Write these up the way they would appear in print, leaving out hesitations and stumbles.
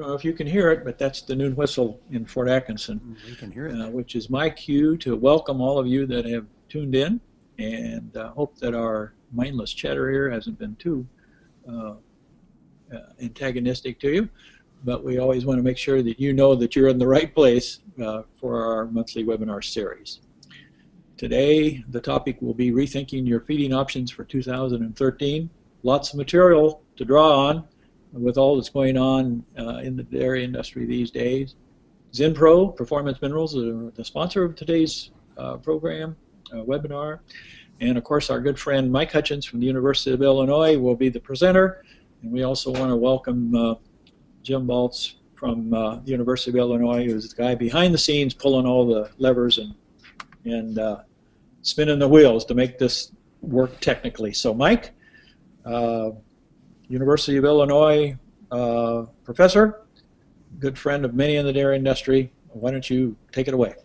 don't know if you can hear it, but that's the noon whistle in Fort Atkinson, We can hear it. which is my cue to welcome all of you that have tuned in, and hope that our mindless chatter here hasn't been too antagonistic to you. But we always want to make sure that you know that you're in the right place for our monthly webinar series. Today, the topic will be rethinking your feeding options for 2013. Lots of material to draw on with all that's going on in the dairy industry these days. Zinpro Performance Minerals are the sponsor of today's program, webinar. And of course, our good friend Mike Hutchins from the University of Illinois will be the presenter. And we also want to welcome Jim Baltz from the University of Illinois, who's the guy behind the scenes pulling all the levers and spinning the wheels to make this work technically. So Mike, University of Illinois professor, good friend of many in the dairy industry, why don't you take it away?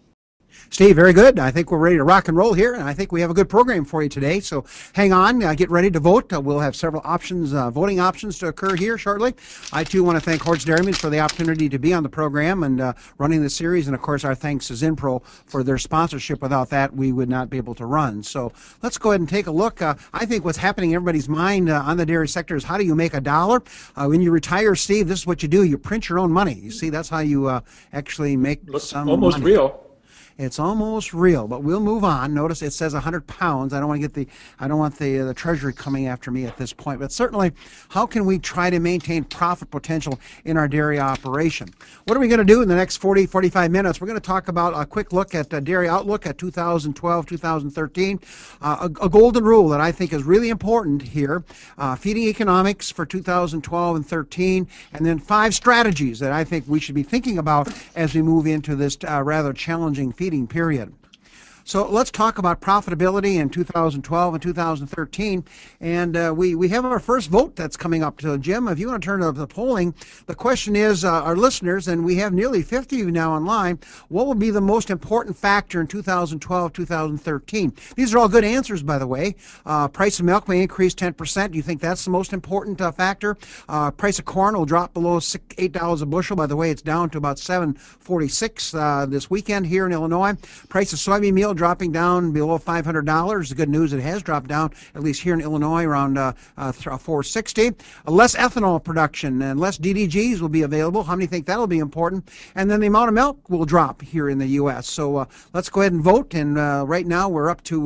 Steve, very good. I think we're ready to rock and roll here, and I think we have a good program for you today. So hang on, get ready to vote. We'll have several options, voting options to occur here shortly. I, too, want to thank Forage Dairyman for the opportunity to be on the program and running the series, and, of course, our thanks to Zinpro for their sponsorship. Without that, we would not be able to run. So let's go ahead and take a look. I think what's happening in everybody's mind on the dairy sector is how do you make a dollar? When you retire, Steve, this is what you do. You print your own money. You see, that's how you actually make some almost money. Real. It's almost real, but we'll move on. Notice it says 100 pounds. I don't want the Treasury coming after me at this point. But certainly, how can we try to maintain profit potential in our dairy operation? What are we going to do in the next 45 minutes? We're going to talk about a quick look at the dairy outlook at 2012, 2013. A golden rule that I think is really important here. Feeding economics for 2012 and 13, and then 5 strategies that I think we should be thinking about as we move into this rather challenging feeding period. So let's talk about profitability in 2012 and 2013. And we have our first vote that's coming up. So Jim, if you want to turn to the polling, the question is, our listeners, and we have nearly 50 of you now online, what will be the most important factor in 2012, 2013? These are all good answers, by the way. Price of milk may increase 10%. Do you think that's the most important factor? Price of corn will drop below $8 a bushel. By the way, it's down to about $7.46 this weekend here in Illinois. Price of soybean meal dropping down below $500. The good news, it has dropped down, at least here in Illinois, around $4.60. Less ethanol production and less DDGs will be available. How many think that'll be important? And then the amount of milk will drop here in the U.S. So let's go ahead and vote. And right now we're up to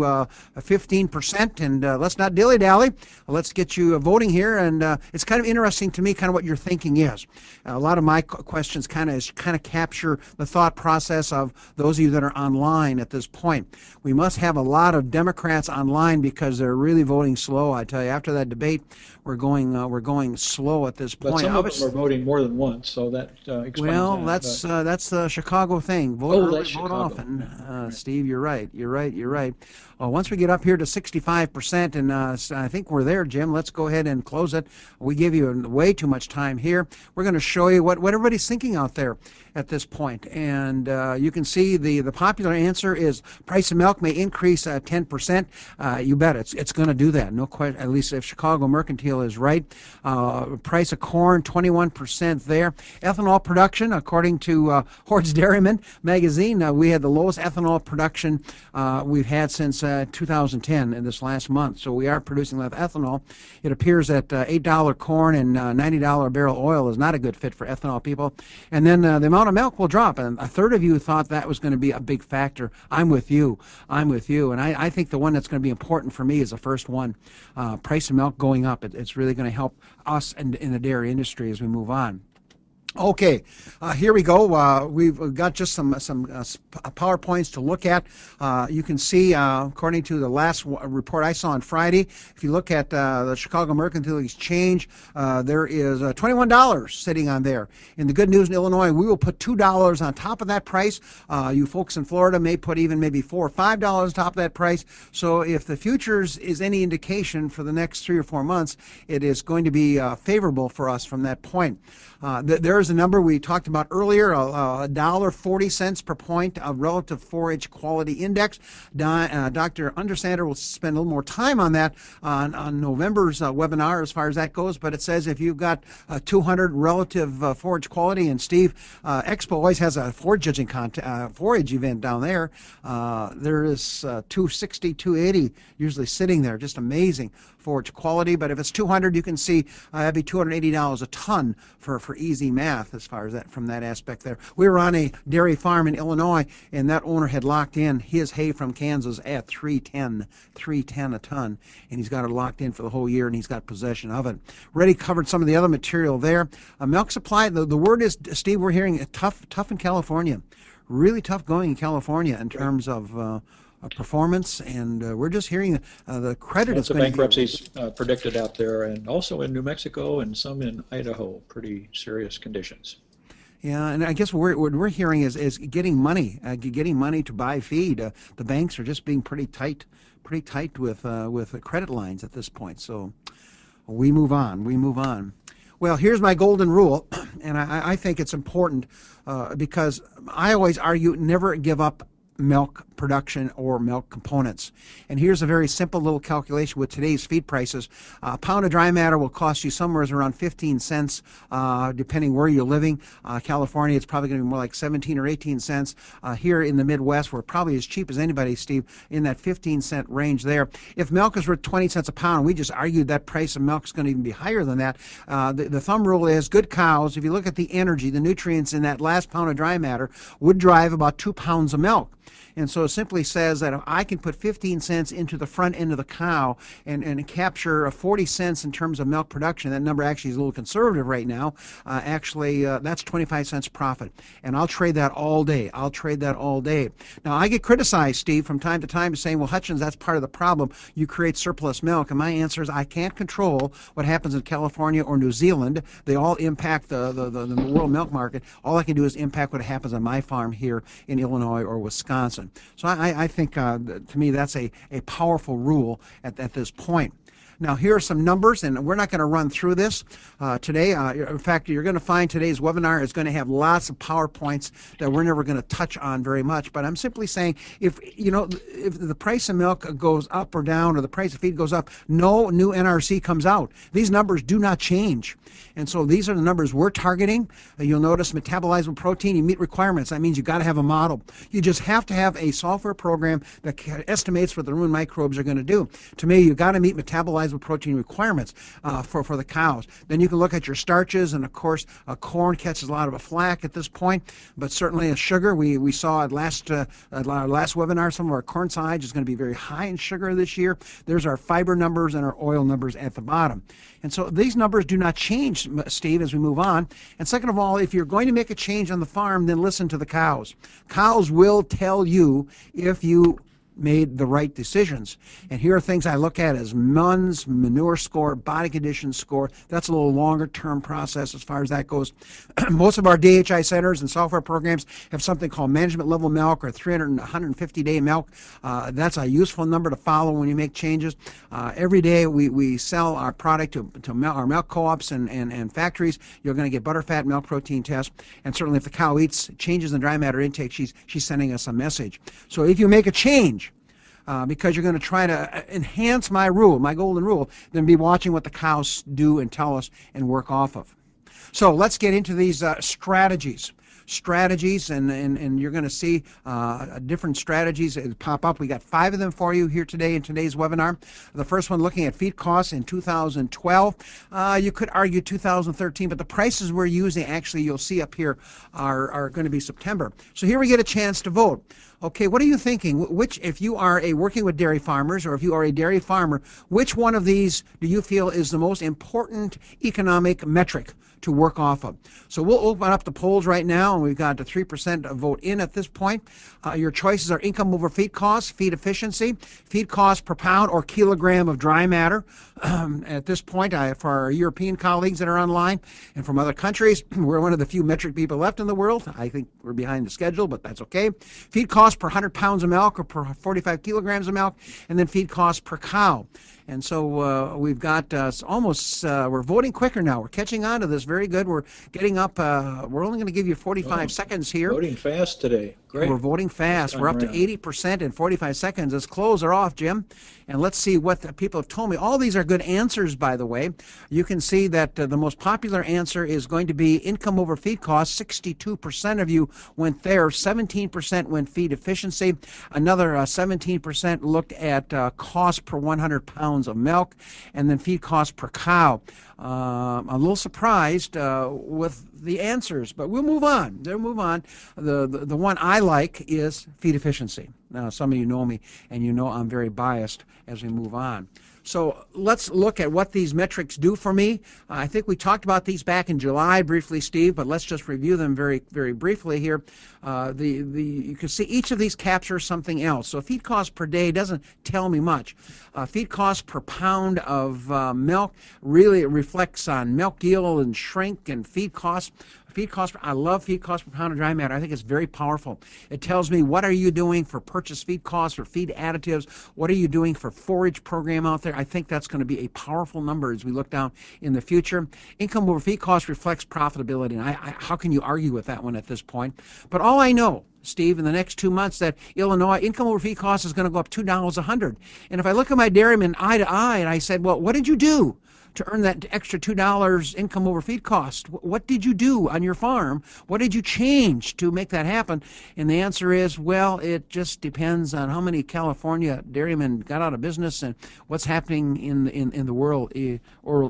15%. And let's not dilly-dally. Let's get you voting here. And it's kind of interesting to me kind of what your thinking is. A lot of my questions kind of capture the thought process of those of you that are online at this point. We must have a lot of Democrats online because they're really voting slow. I tell you, after that debate, we're going slow at this point. But some of them are voting more than once, so that explains well, that. That's the Chicago thing. Vote early, vote Chicago. often. Right. Steve, you're right. Well, once we get up here to 65%, and I think we're there, Jim, let's go ahead and close it. We give you way too much time here. We're going to show you what everybody's thinking out there at this point. And you can see the popular answer is price of milk may increase 10%. You bet it's going to do that. No question. At least if Chicago Mercantile is right. Price of corn, 21% there. Ethanol production, according to Forage Dairyman magazine, we had the lowest ethanol production we've had since 2010 in this last month. So we are producing less ethanol. It appears that $8 corn and $90 a barrel oil is not a good fit for ethanol people. And then the amount of milk will drop. And a third of you thought that was going to be a big factor. I'm with you. And I think the one that's going to be important for me is the first one. Price of milk going up. It's really going to help us in the dairy industry as we move on. Okay, here we go. We've got just some PowerPoints to look at. You can see, according to the last report I saw on Friday, if you look at the Chicago Mercantile Exchange, there is $21 sitting on there. In the good news in Illinois, we will put $2 on top of that price. You folks in Florida may put even maybe $4 or $5 on top of that price. So if the futures is any indication for the next 3 or 4 months, it is going to be favorable for us from that point. There is a number we talked about earlier, $1.40 per point of relative forage quality index. Dr. Undersander will spend a little more time on that on November's webinar as far as that goes, but it says if you've got 200 relative forage quality, and Steve Expo always has a forage judging forage event down there, there is 260, 280 usually sitting there, just amazing forage quality. But if it's 200, you can see that'd be $280 a ton for easy math as far as that from that aspect there. We were on a dairy farm in Illinois, and that owner had locked in his hay from Kansas at 310 a ton, and he's got it locked in for the whole year, and he's got possession of it. Already covered some of the other material there. Milk supply, the word is, Steve, we're hearing tough in California. Really tough going in California in terms of performance, and we're just hearing the credit Lots is of going bankruptcies predicted out there, and also in New Mexico and some in Idaho. Pretty serious conditions. Yeah, and I guess what we're hearing is getting money to buy feed. The banks are just being pretty tight with the credit lines at this point. So we move on. Well, here's my golden rule, and I think it's important because I always argue never give up milk production or milk components. And here's a very simple little calculation with today's feed prices. A pound of dry matter will cost you somewhere around 15 cents, depending where you're living. California, it's probably going to be more like 17 or 18 cents. Here in the Midwest, we're probably as cheap as anybody, Steve, in that 15-cent range there. If milk is worth 20 cents a pound, we just argued that price of milk is going to even be higher than that. The thumb rule is good cows, if you look at the energy, the nutrients in that last pound of dry matter, would drive about 2 pounds of milk. And so it simply says that if I can put 15 cents into the front end of the cow and capture 40 cents in terms of milk production, that number actually is a little conservative right now. That's 25 cents profit. And I'll trade that all day. Now, I get criticized, Steve, from time to time saying, well, Hutchins, that's part of the problem. You create surplus milk. And my answer is I can't control what happens in California or New Zealand. They all impact the world milk market. All I can do is impact what happens on my farm here in Illinois or Wisconsin. So I think, to me, that's a powerful rule at this point. Now, here are some numbers, and we're not going to run through this today. In fact, you're going to find today's webinar is going to have lots of PowerPoints that we're never going to touch on very much. But I'm simply saying, if the price of milk goes up or down, or the price of feed goes up, no new NRC comes out. These numbers do not change. And so these are the numbers we're targeting. You'll notice metabolizable protein, you meet requirements. That means you've got to have a model. You just have to have a software program that estimates what the rumen microbes are going to do. To me, you've got to meet metabolizable protein requirements for the cows. Then you can look at your starches, and of course, corn catches a lot of a flack at this point, but certainly sugar. We saw at our last webinar, some of our corn silage is going to be very high in sugar this year. There's our fiber numbers and our oil numbers at the bottom. And so these numbers do not change, Steve, as we move on. And second of all, if you're going to make a change on the farm, then listen to the cows. Cows will tell you if you made the right decisions. And here are things I look at as MUNS, manure score, body condition score. That's a little longer term process as far as that goes. Most of our DHI centers and software programs have something called management level milk or 150-day milk. That's a useful number to follow when you make changes. Every day we sell our product to our milk co-ops and factories. You're going to get butterfat milk protein tests. And certainly if the cow changes in dry matter intake, she's sending us a message. So if you make a change, because you're going to try to enhance my golden rule, then be watching what the cows do and tell us and work off of. So let's get into these strategies, and you're going to see different strategies pop up. We got 5 of them for you here today in today's webinar. The first one looking at feed costs in 2012. You could argue 2013, but the prices we're using, actually, you'll see up here, are going to be September. So here we get a chance to vote. Okay, what are you thinking? If you are working with dairy farmers, or if you are a dairy farmer, which one of these do you feel is the most important economic metric to work off of? So we'll open up the polls right now, and we've got a 3% vote in at this point. Your choices are income over feed costs, feed efficiency, feed cost per pound or kilogram of dry matter. At this point, for our European colleagues that are online and from other countries, we're one of the few metric people left in the world. I think we're behind the schedule, but that's okay. Feed cost per 100 pounds of milk or per 45 kilograms of milk, and then feed cost per cow. And so we've got almost, we're voting quicker now. We're catching on to this. Very good. We're getting up. We're only going to give you 45 seconds here. Voting fast today. Great. We're voting fast. We're up to 80% in 45 seconds. Let's close her off, Jim. And let's see what the people have told me. All these are good answers, by the way. You can see that the most popular answer is going to be income over feed cost. 62% of you went there. 17% went feed efficiency. Another 17% looked at cost per 100 pounds of milk, and then feed cost per cow. I'm a little surprised with the answers, but we'll move on. We'll move on. The one I like is feed efficiency. Now, some of you know me, and you know I'm very biased as we move on. So let's look at what these metrics do for me. I think we talked about these back in July briefly, Steve, but let's just review them very, very briefly here. You can see each of these captures something else. So feed cost per day doesn't tell me much. Feed cost per pound of milk really reflects on milk yield and shrink and feed cost. I love feed cost per pound of dry matter. I think it's very powerful. It tells me what are you doing for purchase feed costs or feed additives. What are you doing for forage program out there? I think that's going to be a powerful number as we look down in the future. Income over feed cost reflects profitability, and how can you argue with that one at this point? But all I know, Steve, in the next 2 months, that Illinois income over feed cost is going to go up $2 a hundred. And if I look at my dairyman eye to eye and I said, well, what did you do to earn that extra $2 income over feed cost? What did you do on your farm? What did you change to make that happen? And the answer is, well, it just depends on how many California dairymen got out of business and what's happening in the world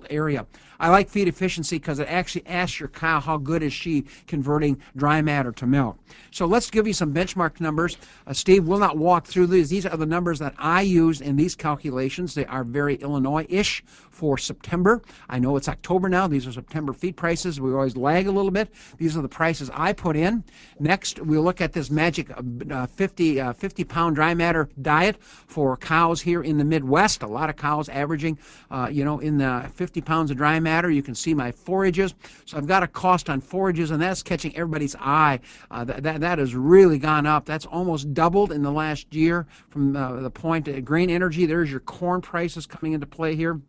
area. I like feed efficiency because it actually asks your cow how good is she converting dry matter to milk. So let's give you some benchmark numbers. Steve will not walk through these. These are the numbers that I use in these calculations. They are very Illinois-ish for September. I know it's October now. These are September feed prices. We always lag a little bit. These are the prices I put in. Next, we'll look at this magic 50-pound dry matter diet for cows here in the Midwest. A lot of cows averaging, in the 50 pounds of dry matter. You can see my forages. So I've got a cost on forages, and that's catching everybody's eye. That has really gone up. That's almost doubled in the last year from the point of grain energy. There's your corn prices coming into play here.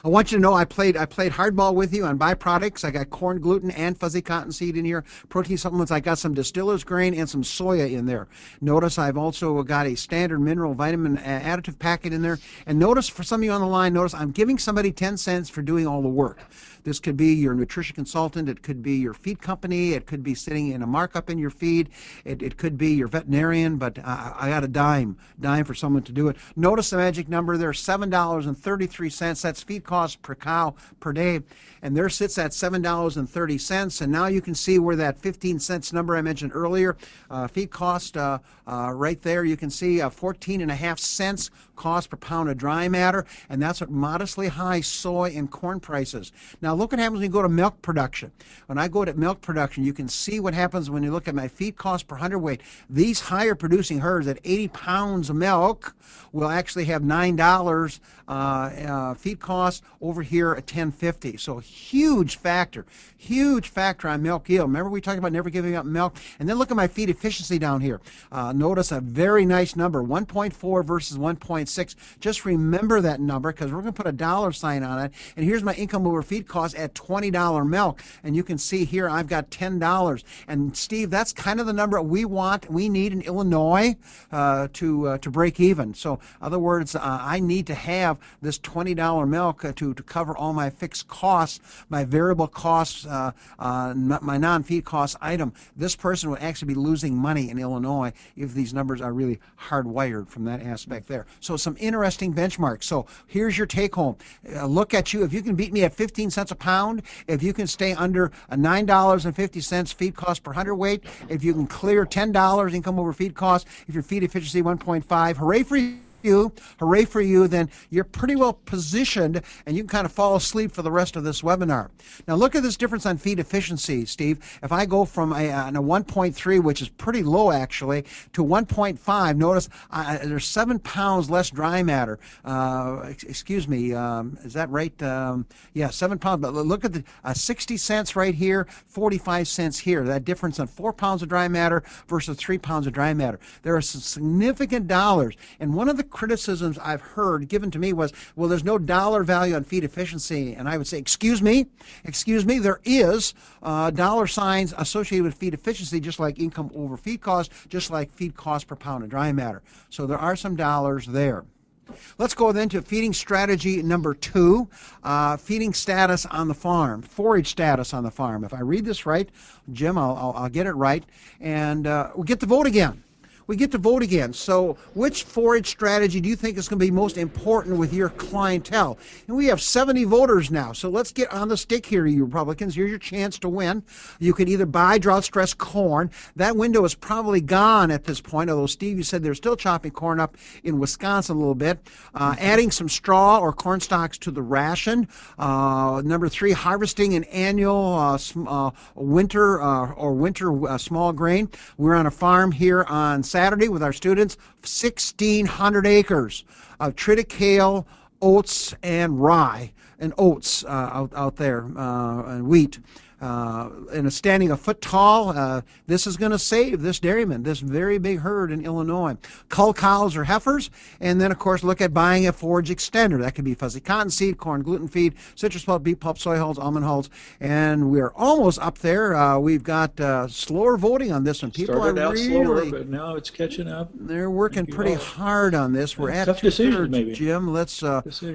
I want you to know I played hardball with you on byproducts. I got corn gluten and fuzzy cottonseed in here. Protein supplements, I got some distiller's grain and some soya in there. Notice I've also got a standard mineral vitamin additive packet in there. And notice, for some of you on the line, notice I'm giving somebody 10 cents for doing all the work. This could be your nutrition consultant. It could be your feed company. It could be sitting in a markup in your feed. It could be your veterinarian, but I got a dime for someone to do it. Notice the magic number there, $7.33. That's feed cost per cow per day. And there sits at $7.30. And now you can see where that 15 cents number I mentioned earlier, feed cost right there, you can see 14.5 cents cost per pound of dry matter. And that's at modestly high soy and corn prices. Now look what happens when you go to milk production. When I go to milk production, you can see what happens when you look at my feed cost per hundredweight. These higher producing herds at 80 pounds of milk will actually have $9 feed cost, over here at $10.50. So huge factor on milk yield. Remember we talked about never giving up milk? And then look at my feed efficiency down here. Notice a very nice number, 1.4 versus 1.6. Just remember that number because we're going to put a dollar sign on it. And here's my income over feed cost at $20 milk. And you can see here I've got $10. And Steve, that's kind of the number we need in Illinois to break even. So in other words, I need to have this $20 milk to cover all my fixed costs, my variable costs, my non-feed cost item. This person would actually be losing money in Illinois if these numbers are really hardwired from that aspect there. So some interesting benchmarks. So here's your take home. Look at you. If you can beat me at 15 cents a pound, if you can stay under $9.50 feed cost per hundredweight, if you can clear $10 income over feed cost, if your feed efficiency 1.5, hooray for you, then you're pretty well positioned and you can kind of fall asleep for the rest of this webinar. Now look at this difference on feed efficiency, Steve. If I go from a 1.3, which is pretty low actually, to 1.5, notice there's 7 pounds less dry matter. Excuse me, is that right? Yeah, 7 pounds, but look at the 60 cents right here, 45 cents here. That difference on 4 pounds of dry matter versus 3 pounds of dry matter. There are some significant dollars, and one of the criticisms I've heard given to me was, well, there's no dollar value on feed efficiency. And I would say, excuse me, there is dollar signs associated with feed efficiency, just like income over feed cost, just like feed cost per pound of dry matter. So there are some dollars there. Let's go then to feeding strategy number 2, feeding status on the farm, forage status on the farm. If I read this right, Jim, I'll get it right, and we'll get to vote again. So which forage strategy do you think is going to be most important with your clientele? And we have 70 voters now, so let's get on the stick here, you Republicans. Here's your chance to win. You can either buy drought-stressed corn. That window is probably gone at this point, although, Steve, you said they're still chopping corn up in Wisconsin a little bit. Adding some straw or corn stalks to the ration. Number 3, harvesting an annual winter small grain. We're on a farm here on Saturday with our students, 1,600 acres of triticale, oats, and rye, and oats out there, and wheat. And a standing a foot tall. This is going to save this dairyman, this very big herd in Illinois. Cull cows or heifers, and then of course look at buying a forage extender. That could be fuzzy cottonseed, corn gluten feed, citrus pulp, beet pulp, soy hulls, almond hulls, and we're almost up there. We've got slower voting on this one. People started are out really slower, but now it's catching up. They're working pretty hard on this. We're at tough decision, maybe. Jim, let's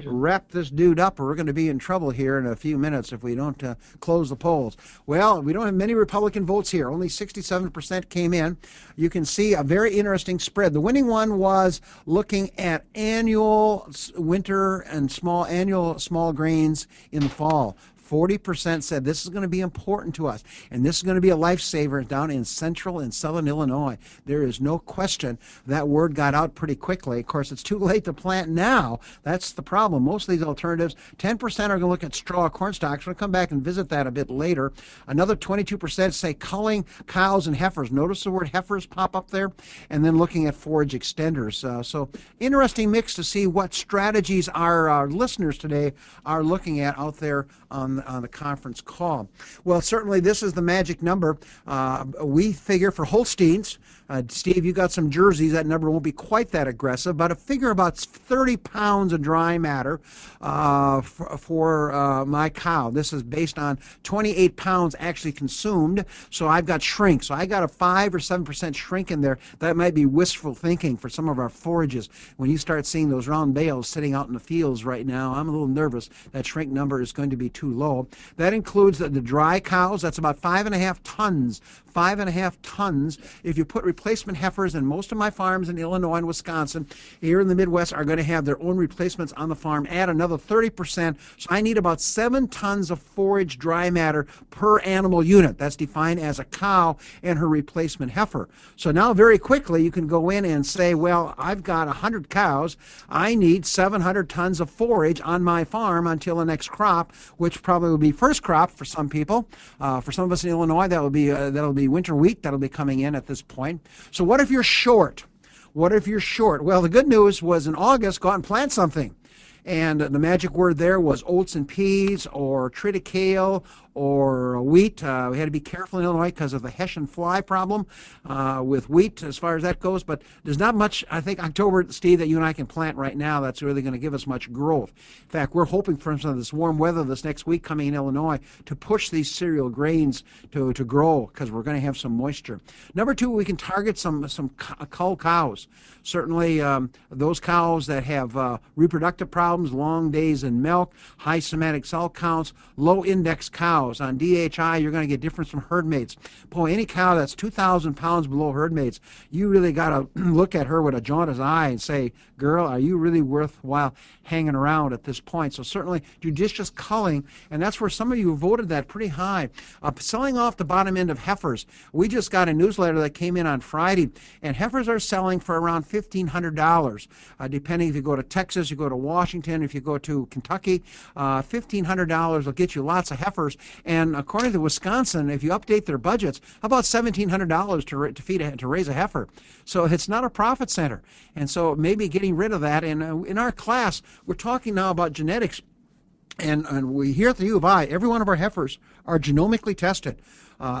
wrap this dude up, or we're going to be in trouble here in a few minutes if we don't close the polls. Well, we don't have many Republican votes here. Only 67% came in. You can see a very interesting spread. The winning one was looking at annual winter and annual small grains in the fall. 40% said this is going to be important to us, and this is going to be a lifesaver down in central and southern Illinois. There is no question that word got out pretty quickly. Of course, it's too late to plant now. That's the problem. Most of these alternatives, 10% are going to look at straw corn stalks. We'll come back and visit that a bit later. Another 22% say culling cows and heifers. Notice the word heifers pop up there, and then looking at forage extenders. So interesting mix to see what strategies our listeners today are looking at out there on the conference call. Well, certainly this is the magic number. We figure for Holsteins, Steve, you got some jerseys. That number won't be quite that aggressive, but I figure about 30 pounds of dry matter for my cow. This is based on 28 pounds actually consumed. So I've got shrink. So I got a 5 or 7% shrink in there. That might be wistful thinking for some of our forages. When you start seeing those round bales sitting out in the fields right now, I'm a little nervous that shrink number is going to be too low. That includes the dry cows. That's about 5.5 tons. 5.5 tons. If you put replacement heifers, and most of my farms in Illinois and Wisconsin here in the Midwest are going to have their own replacements on the farm, add another 30%. So I need about 7 tons of forage dry matter per animal unit. That's defined as a cow and her replacement heifer. So now very quickly you can go in and say, well, I've got 100 cows. I need 700 tons of forage on my farm until the next crop, which probably will be first crop for some people. For some of us in Illinois, that'll be winter wheat. That'll be coming in at this point. So what if you're short? What if you're short? Well, the good news was in August, go out and plant something. And the magic word there was oats and peas or triticale or wheat. We had to be careful in Illinois because of the Hessian fly problem with wheat as far as that goes. But there's not much, I think, October, Steve, that you and I can plant right now that's really going to give us much growth. In fact, we're hoping for some of this warm weather this next week coming in Illinois to push these cereal grains to grow because we're going to have some moisture. Number 2, we can target some cull cows. Certainly those cows that have reproductive problems, long days in milk, high somatic cell counts, low index cows. On DHI, you're going to get difference from herd mates. Boy, any cow that's 2,000 pounds below herd mates, you really got to look at her with a jaundiced eye and say, girl, are you really worthwhile hanging around at this point? So certainly judicious culling, and that's where some of you voted that pretty high. Selling off the bottom end of heifers. We just got a newsletter that came in on Friday, and heifers are selling for around $1,500, depending if you go to Texas, you go to Washington, if you go to Kentucky. $1,500 will get you lots of heifers. And according to Wisconsin, if you update their budgets, about $1,700 to raise a heifer. So it's not a profit center. And so maybe getting rid of that. And in our class, we're talking now about genetics. And we here at the U of I, every one of our heifers are genomically tested.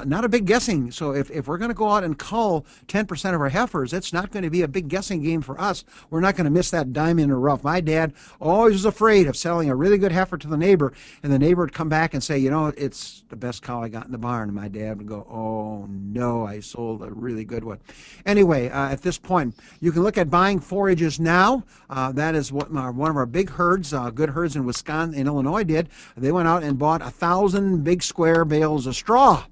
not a big guessing. So if we're going to go out and cull 10% of our heifers, it's not going to be a big guessing game for us. We're not going to miss that diamond in the rough. My dad always was afraid of selling a really good heifer to the neighbor, and the neighbor would come back and say, you know, it's the best cow I got in the barn. And my dad would go, oh no, I sold a really good one. Anyway, at this point, you can look at buying forages now. That is what one of our big herds, good herds in Wisconsin, in Illinois did. They went out and bought 1,000 big square bales of straw.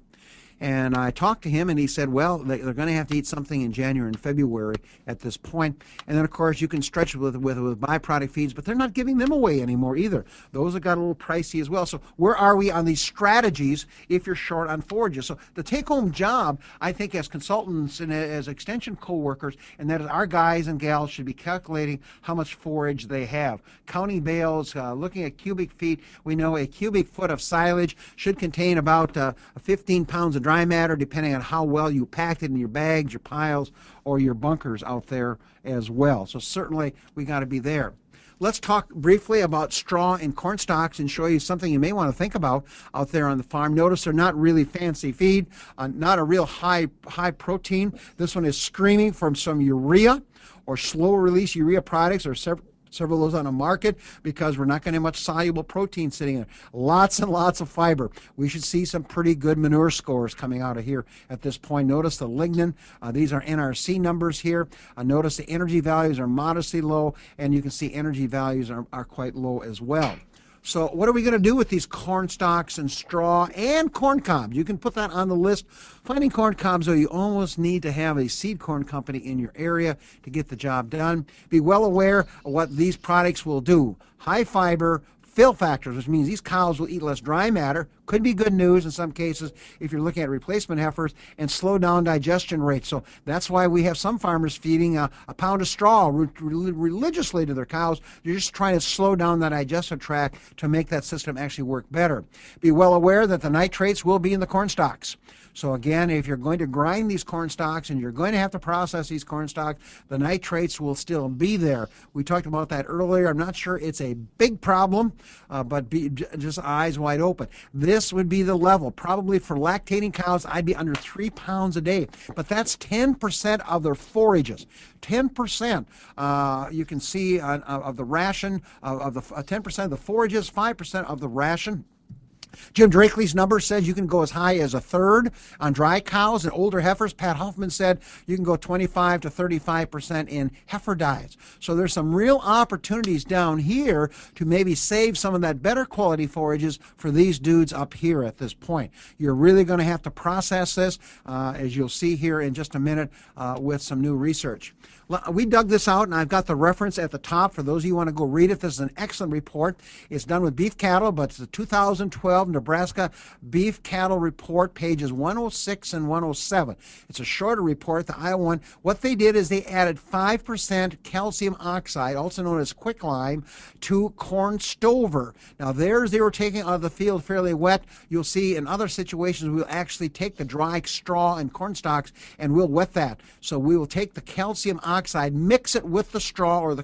And I talked to him, and he said, well, they're going to have to eat something in January and February at this point. And then, of course, you can stretch it with byproduct feeds, but they're not giving them away anymore either. Those have got a little pricey as well. So where are we on these strategies if you're short on forages? So the take-home job, I think, as consultants and as extension co-workers, and that is our guys and gals should be calculating how much forage they have. Counting bales, looking at cubic feet. We know a cubic foot of silage should contain about 15 pounds of dry matter, depending on how well you packed it in your bags, your piles, or your bunkers out there as well. So certainly we got to be there. Let's talk briefly about straw and corn stalks and show you something you may want to think about out there on the farm. Notice they're not really fancy feed, not a real high protein. This one is screaming from some urea or slow release urea products, or several of those on the market, because we're not going to have much soluble protein sitting in. Lots and lots of fiber. We should see some pretty good manure scores coming out of here at this point. Notice the lignin. These are NRC numbers here. Notice the energy values are modestly low, and you can see energy values are quite low as well. So what are we going to do with these corn stalks and straw and corn cobs? You can put that on the list. Finding corn cobs, though, you almost need to have a seed corn company in your area to get the job done. Be well aware of what these products will do. High fiber, fill factors, which means these cows will eat less dry matter. Could be good news in some cases if you're looking at replacement heifers, and slow down digestion rates. So that's why we have some farmers feeding a pound of straw religiously to their cows. You're just trying to slow down that digestive tract to make that system actually work better. Be well aware that the nitrates will be in the corn stalks. So again, if you're going to grind these corn stalks and you're going to have to process these corn stalks, the nitrates will still be there. We talked about that earlier. I'm not sure it's a big problem, but just eyes wide open. This would be the level. Probably for lactating cows, I'd be under 3 pounds a day. But that's 10% of their forages. 10%. You can see of the ration, of the 10% of the forages, 5% of the ration. Jim Drakely's number says you can go as high as a third on dry cows and older heifers. Pat Hoffman said you can go 25 to 35% in heifer diets. So there's some real opportunities down here to maybe save some of that better quality forages for these dudes up here at this point. You're really going to have to process this, as you'll see here in just a minute, with some new research. We dug this out, and I've got the reference at the top for those of you who want to go read it. This is an excellent report. It's done with beef cattle, but it's a 2012 Nebraska Beef Cattle Report, pages 106 and 107. It's a shorter report, the Iowa one. What they did is they added 5% calcium oxide, also known as quicklime, to corn stover. Now, theirs they were taking out of the field fairly wet. You'll see in other situations we'll actually take the dry straw and corn stalks and we'll wet that. So we will take the calcium oxide, mix it with the straw or the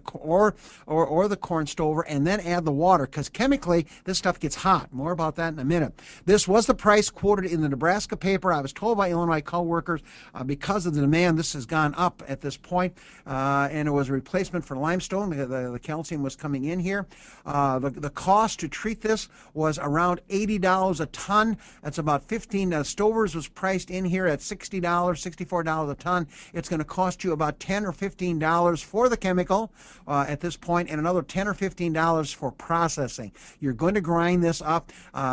corn stover, and then add the water, because chemically this stuff gets hot. More about that in a minute. This was the price quoted in the Nebraska paper. I was told by Illinois co-workers because of the demand this has gone up at this point, and it was a replacement for limestone. The calcium was coming in here. The cost to treat this was around $80 a ton. That's about 15. Stovers was priced in here at $60, $64 a ton. It's going to cost you about $10 or $15 for the chemical at this point, and another $10 or $15 for processing. You're going to grind this up.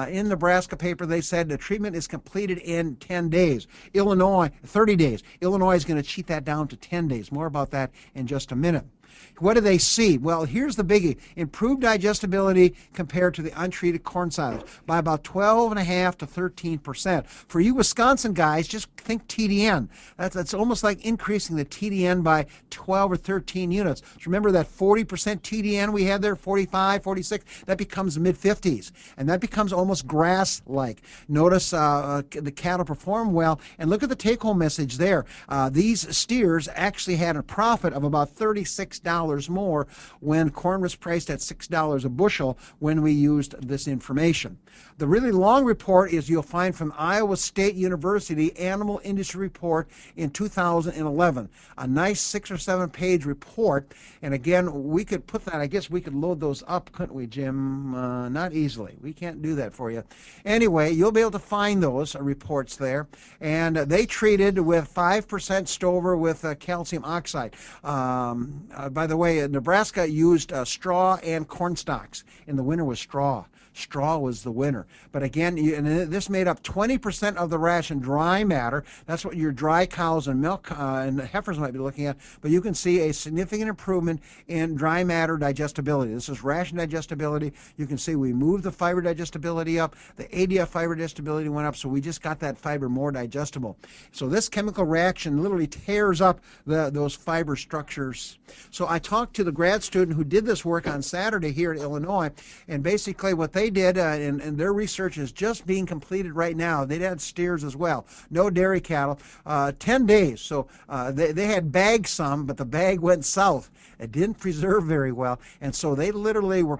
In Nebraska paper, they said the treatment is completed in 10 days. Illinois, 30 days. Illinois is going to cheat that down to 10 days. More about that in just a minute. What do they see? Well, here's the biggie. Improved digestibility compared to the untreated corn silage by about 12.5 to 13%. For you Wisconsin guys, just think TDN. That's almost like increasing the TDN by 12 or 13 units. So remember that 40% TDN we had there, 45, 46, that becomes mid-50s. And that becomes almost grass-like. Notice the cattle perform well. And look at the take-home message there. These steers actually had a profit of about $36 $6 more when corn was priced at $6 a bushel when we used this information. The really long report is you'll find from Iowa State University Animal Industry Report in 2011. A nice 6 or 7 page report. And again, we could put that, I guess we could load those up, couldn't we, Jim? Not easily. We can't do that for you. Anyway, you'll be able to find those reports there. And they treated with 5% stover with calcium oxide. By the way, Nebraska used straw and corn stalks. In the winter was straw. Straw was the winner. But again, and this made up 20% of the ration dry matter. That's what your dry cows and milk and heifers might be looking at. But you can see a significant improvement in dry matter digestibility. This is ration digestibility. You can see we moved the fiber digestibility up. The ADF fiber digestibility went up, so we just got that fiber more digestible. So this chemical reaction literally tears up those fiber structures. So I talked to the grad student who did this work on Saturday here in Illinois, and basically what they did, and their research is just being completed right now. They'd had steers as well, no dairy cattle, 10 days. So they had bagged some, but the bag went south. It didn't preserve very well, and so they literally were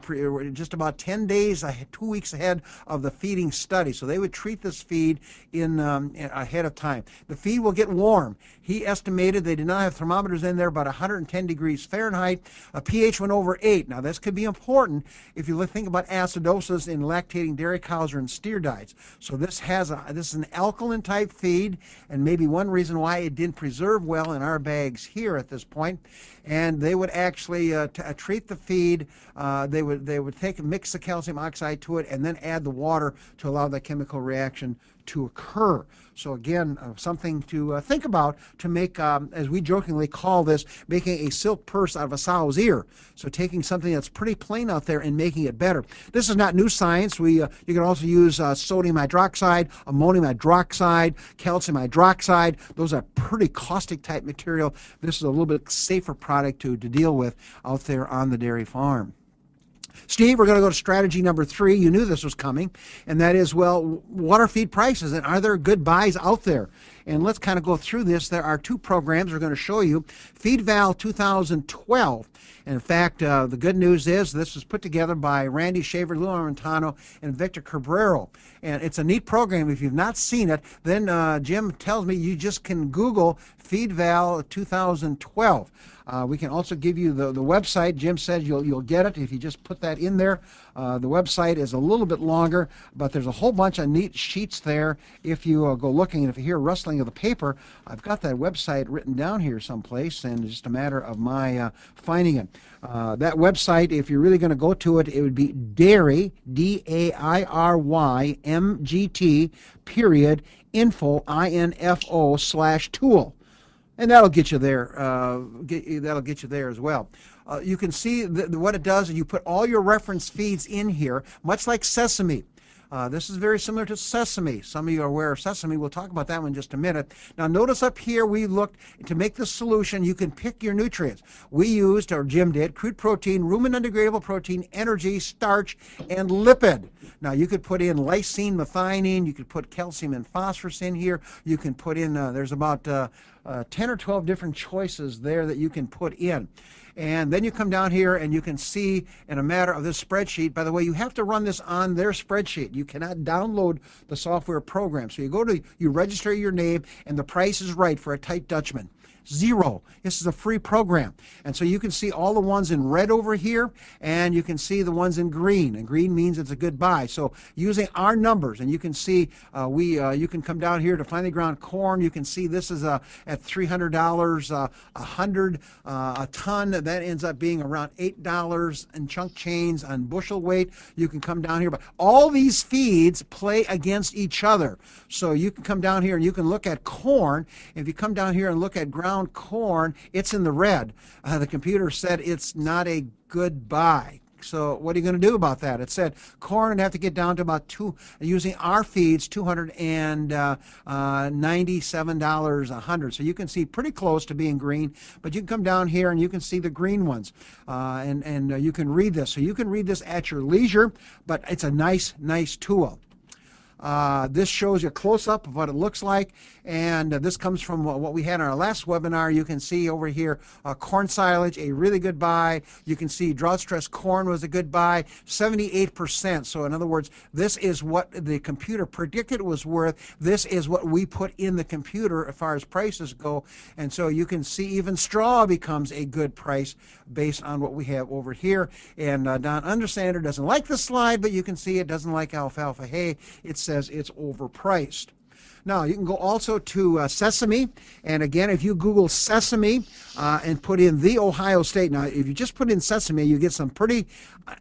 just about 10 days, 2 weeks ahead of the feeding study. So they would treat this feed ahead of time. The feed will get warm. He estimated they did not have thermometers in there, about 110 degrees Fahrenheit. A pH went over 8. Now this could be important if you think about acidosis in lactating dairy cows or in steer diets. So this is an alkaline type feed, and maybe one reason why it didn't preserve well in our bags here at this point. And they would actually treat the feed. They would mix the calcium oxide to it and then add the water to allow the chemical reaction to occur. So again, something to think about to make, as we jokingly call this, making a silk purse out of a sow's ear. So taking something that's pretty plain out there and making it better. This is not new science. You can also use sodium hydroxide, ammonium hydroxide, calcium hydroxide. Those are pretty caustic type material. This is a little bit safer product to deal with out there on the dairy farm. Steve, we're going to go to strategy number 3. You knew this was coming, and that is, well, what are feed prices, and are there good buys out there? And let's kind of go through this. There are 2 programs we're going to show you. FeedVal 2012. And in fact, the good news is this was put together by Randy Shaver, Lou Armentano, and Victor Cabrero. And it's a neat program. If you've not seen it, then Jim tells me you just can Google FeedVal 2012. We can also give you the website. Jim says you'll get it if you just put that in there. The website is a little bit longer, but there's a whole bunch of neat sheets there if you go looking. And if you hear rustling of the paper, I've got that website written down here someplace, and it's just a matter of my finding it. That website, if you're really going to go to it, it would be Dairy, DAIRYMGT, period, info, INFO/tool. And that'll get you there. That'll get you there as well. You can see what it does, and you put all your reference feeds in here, much like Sesame. This is very similar to Sesame. Some of you are aware of Sesame. We'll talk about that one in just a minute. Now notice up here we looked to make this solution. You can pick your nutrients. We used, or Jim did, crude protein, rumen undegradable protein, energy, starch, and lipid. Now you could put in lysine, methionine. You could put calcium and phosphorus in here. You can put in, there's about 10 or 12 different choices there that you can put in. And then you come down here and you can see in a matter of this spreadsheet, by the way, you have to run this on their spreadsheet. You cannot download the software program. So you register your name, and the price is right for a tight Dutchman. 0. This is a free program. And so you can see all the ones in red over here, and you can see the ones in green. And green means it's a good buy. So using our numbers, and you can see you can come down here to finely ground corn. You can see this is at $300 a ton. That ends up being around $8 in chunk chains on bushel weight. You can come down here, but all these feeds play against each other. So you can come down here and you can look at corn. If you come down here and look at ground corn, it's in the red. The computer said it's not a good buy. So what are you going to do about that? It said corn would have to get down to about using our feeds, $297 a hundred. So you can see pretty close to being green, but you can come down here and you can see the green ones, and you can read this. So you can read this at your leisure, but it's a nice tool. This shows you a close-up of what it looks like, and this comes from what we had in our last webinar. You can see over here corn silage, a really good buy. You can see drought-stressed corn was a good buy, 78%. So in other words, this is what the computer predicted it was worth. This is what we put in the computer as far as prices go, and so you can see even straw becomes a good price based on what we have over here. And Don Understander doesn't like this slide, but you can see it doesn't like alfalfa hay. It says it's overpriced. Now, you can go also to Sesame, and again, if you Google Sesame and put in the Ohio State, now if you just put in Sesame, you get some pretty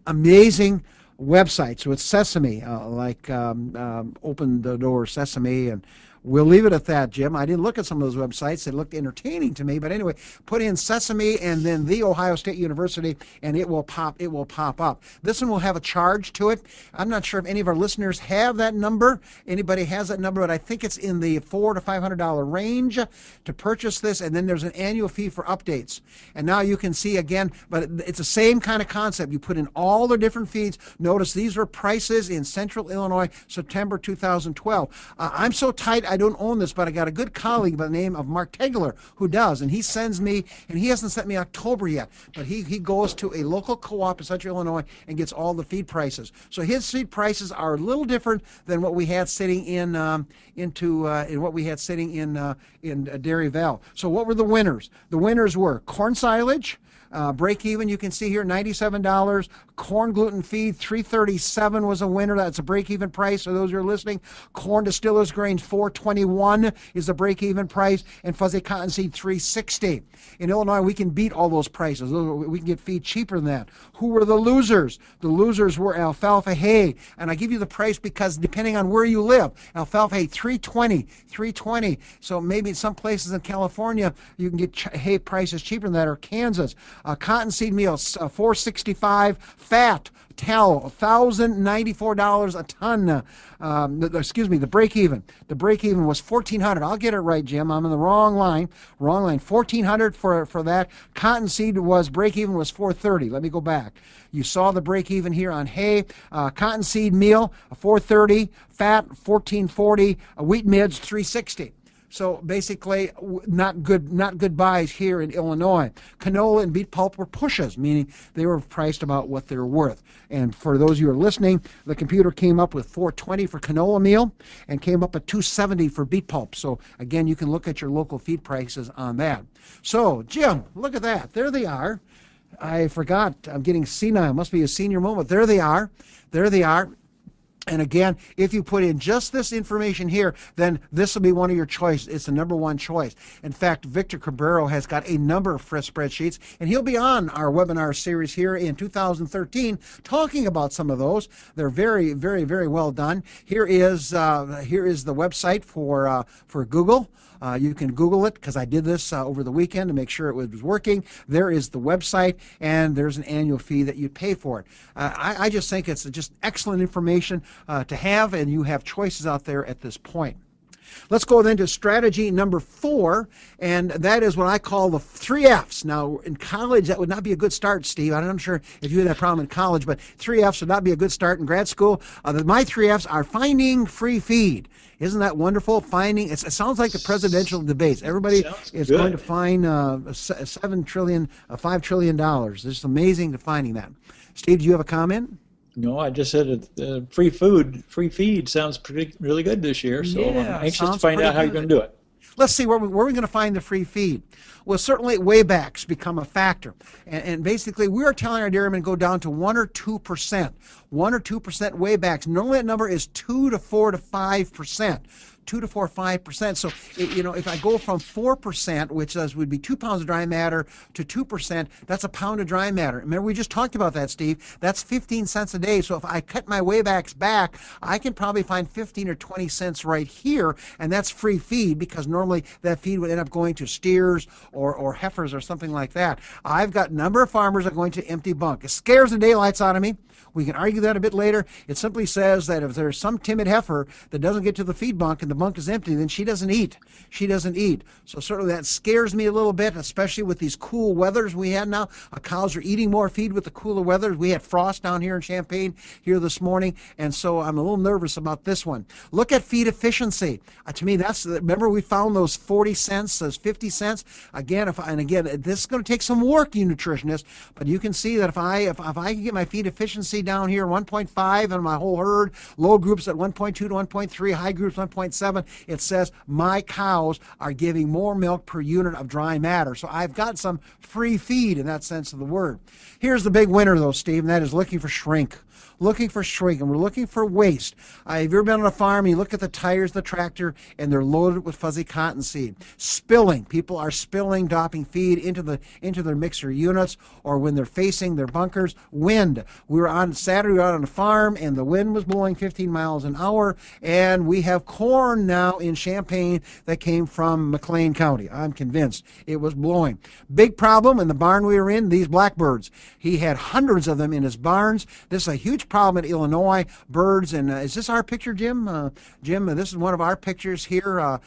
amazing websites with Sesame, like Open the Door Sesame, and we'll leave it at that, Jim. I didn't look at some of those websites. They looked entertaining to me. But anyway, put in Sesame and then The Ohio State University, and it will pop up. This one will have a charge to it. I'm not sure if any of our listeners have that number. Anybody has that number, but I think it's in the $400 to $500 range to purchase this, and then there's an annual fee for updates. And now you can see again, but it's the same kind of concept. You put in all the different feeds. Notice these are prices in Central Illinois, September 2012. I'm so tight, I don't own this, but I got a good colleague by the name of Mark Tegler who does, and he sends me, and he hasn't sent me October yet, but he goes to a local co-op in Central Illinois and gets all the feed prices. So his feed prices are a little different than what we had sitting in Dairy Val. So what were the winners? The winners were corn silage. Break even, you can see here, $97. Corn gluten feed, $337 was a winner. That's a break even price. For those who are listening, corn distillers grains, $421 is the break even price, and fuzzy cottonseed, $360. In Illinois, we can beat all those prices. We can get feed cheaper than that. Who were the losers? The losers were alfalfa hay, and I give you the price because depending on where you live, alfalfa hay, $320. So maybe in some places in California, you can get hay prices cheaper than that, or Kansas. Cottonseed meal, $465. Fat, tallow, $1,094 a ton. Excuse me, the break even. The break even was $1,400. I'll get it right, Jim. I'm in the wrong line. $1,400 for that. Cottonseed was break even was $430. Let me go back. You saw the break even here on hay. Cottonseed meal, $430. Fat, $1,440. Wheat mids, $360. So basically, not good buys here in Illinois. Canola and beet pulp were pushes, meaning they were priced about what they're worth. And for those of you who are listening, the computer came up with $420 for canola meal and came up at $270 for beet pulp. So again, you can look at your local feed prices on that. So Jim, look at that. There they are. I forgot. I'm getting senile. Must be a senior moment. There they are. There they are. And again, if you put in just this information here, then this will be one of your choices. It's the number one choice. In fact, Victor Cabrero has got a number of spreadsheets, and he'll be on our webinar series here in 2013 talking about some of those. They're very, very, very well done. Here is the website for Google. You can Google it because I did this over the weekend to make sure it was working. There is the website, and there's an annual fee that you pay for it. I just think it's just excellent information to have, and you have choices out there at this point. Let's go then to strategy number 4, and that is what I call the 3 F's. Now, in college, that would not be a good start, Steve. I'm not sure if you had that problem in college, but 3 F's would not be a good start in grad school. My 3 F's are finding free feed. Isn't that wonderful? Finding, it sounds like the presidential debates. Everybody is going to find $5 trillion. It's just amazing to finding that. Steve, do you have a comment? No, I just said free feed sounds really good this year, so I'm anxious to find out how you're going to do it. Let's see where we're going to find the free feed. Well, certainly waybacks become a factor. And basically, we are telling our dairymen to go down to 1 or 2%. 1 or 2% waybacks. Normally that number is 2 to 4 to 5%. 2 to 4, 5%. So, if I go from 4%, which would be 2 pounds of dry matter, to 2%, that's a pound of dry matter. Remember, we just talked about that, Steve. That's 15 cents a day. So if I cut my waybacks back, I can probably find 15 or 20 cents right here, and that's free feed because normally that feed would end up going to steers or heifers or something like that. I've got a number of farmers that are going to empty bunk. It scares the daylights out of me. We can argue that a bit later. It simply says that if there's some timid heifer that doesn't get to the feed bunk and the the bunk is empty, then she doesn't eat. She doesn't eat. So certainly that scares me a little bit, especially with these cool weathers we had now. Cows are eating more feed with the cooler weather. We had frost down here in Champaign here this morning, and so I'm a little nervous about this one. Look at feed efficiency. To me, remember we found those 40 cents, those 50 cents. Again, this is going to take some work, you nutritionists, but you can see that if I can get my feed efficiency down here 1.5 and my whole herd, low groups at 1.2 to 1.3, high groups 1.7, it says my cows are giving more milk per unit of dry matter. So I've got some free feed in that sense of the word. Here's the big winner though, Steve, and that is looking for shrink. Looking for shrink, and we're looking for waste. Have you ever been on a farm, you look at the tires of the tractor, and they're loaded with fuzzy cottonseed. Spilling. People are spilling, dropping feed into their mixer units, or when they're facing their bunkers. Wind. We were on Saturday, we were out on a farm, and the wind was blowing 15 miles an hour, and we have corn now in Champaign that came from McLean County. I'm convinced it was blowing. Big problem in the barn we were in, these blackbirds. He had hundreds of them in his barns. This is a huge problem in Illinois. Birds, and is this our picture, Jim? Jim, this is one of our pictures here.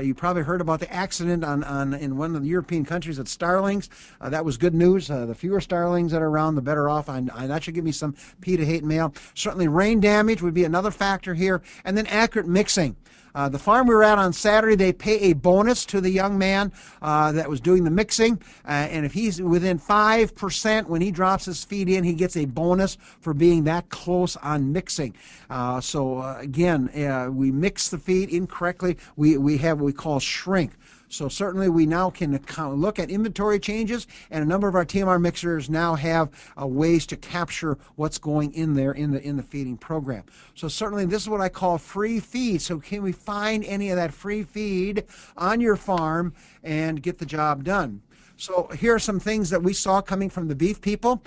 You probably heard about the accident in one of the European countries at starlings. That was good news. The fewer starlings that are around, the better off. That should give me some PETA hate mail. Certainly rain damage would be another factor here. And then accurate mixing. The farm we were at on Saturday, they pay a bonus to the young man that was doing the mixing. And if he's within 5% when he drops his feed in, he gets a bonus for being that close on mixing. Again, we mix the feed incorrectly. We have what we call shrink. So certainly we now can look at inventory changes, and a number of our TMR mixers now have ways to capture what's going in there in the feeding program. So certainly this is what I call free feed. So can we find any of that free feed on your farm and get the job done? So here are some things that we saw coming from the beef people.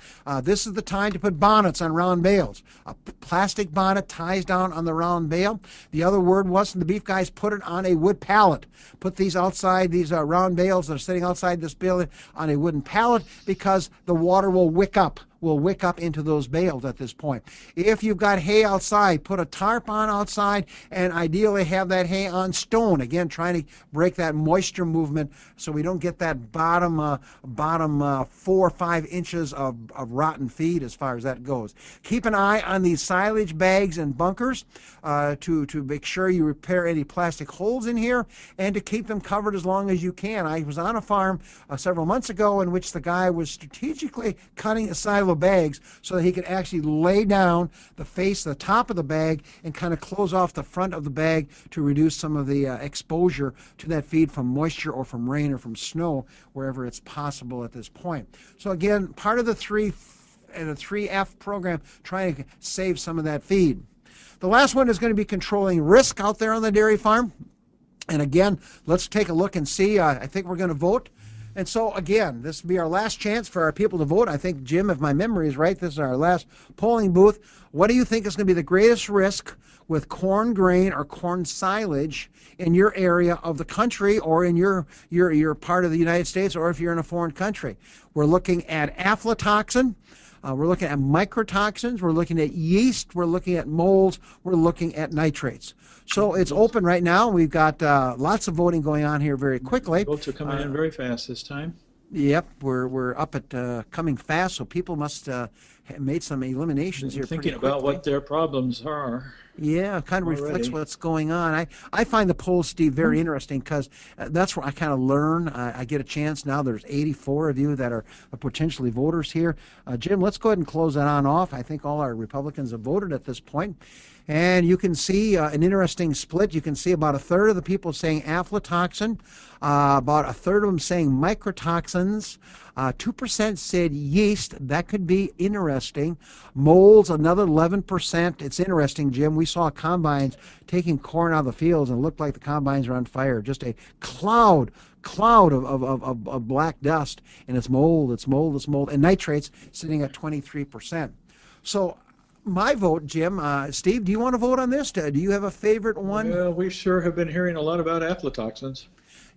This is the time to put bonnets on round bales. A plastic bonnet ties down on the round bale. The other word was, the beef guys put it on a wood pallet. Put these outside, these round bales that are sitting outside this building on a wooden pallet, because the water will wick up into those bales at this point. If you've got hay outside, put a tarp on outside, and ideally have that hay on stone. Again, trying to break that moisture movement so we don't get that bottom 4 or 5 inches of rotten feed as far as that goes. Keep an eye on these silage bags and bunkers to make sure you repair any plastic holes in here, and to keep them covered as long as you can. I was on a farm several months ago in which the guy was strategically cutting a silo bags so that he could actually lay down the top of the bag and kind of close off the front of the bag to reduce some of the exposure to that feed from moisture or from rain or from snow wherever it's possible at this point. So again, part of the 3F program, trying to save some of that feed. The last one is going to be controlling risk out there on the dairy farm. And again, let's take a look and see. I think we're going to vote. And so, again, this will be our last chance for our people to vote. I think, Jim, if my memory is right, this is our last polling booth. What do you think is going to be the greatest risk with corn grain or corn silage in your area of the country, or in your part of the United States, or if you're in a foreign country? We're looking at aflatoxin. We're looking at mycotoxins. We're looking at yeast. We're looking at molds. We're looking at nitrates. So it's open right now. We've got lots of voting going on here very quickly. Votes are coming in very fast this time. Yep, we're up at coming fast, so people must have made some eliminations here pretty Thinking quickly. about what their problems are. Yeah, it kind of already reflects what's going on. I find the polls, Steve, very interesting, because that's where I kind of learn. I get a chance now. There's 84 of you that are potentially voters here. Jim, let's go ahead and close that on off. I think all our Republicans have voted at this point. And you can see an interesting split. You can see about a third of the people saying aflatoxin, about a third of them saying mycotoxins, 2% said yeast. That could be interesting. Molds, another 11%. It's interesting, Jim. We saw combines taking corn out of the fields, and it looked like the combines were on fire. Just a cloud of black dust, and it's mold. And nitrates sitting at 23%. So my vote, Jim, Steve, do you want to vote on this? Do you have a favorite one? Well, we sure have been hearing a lot about aflatoxins.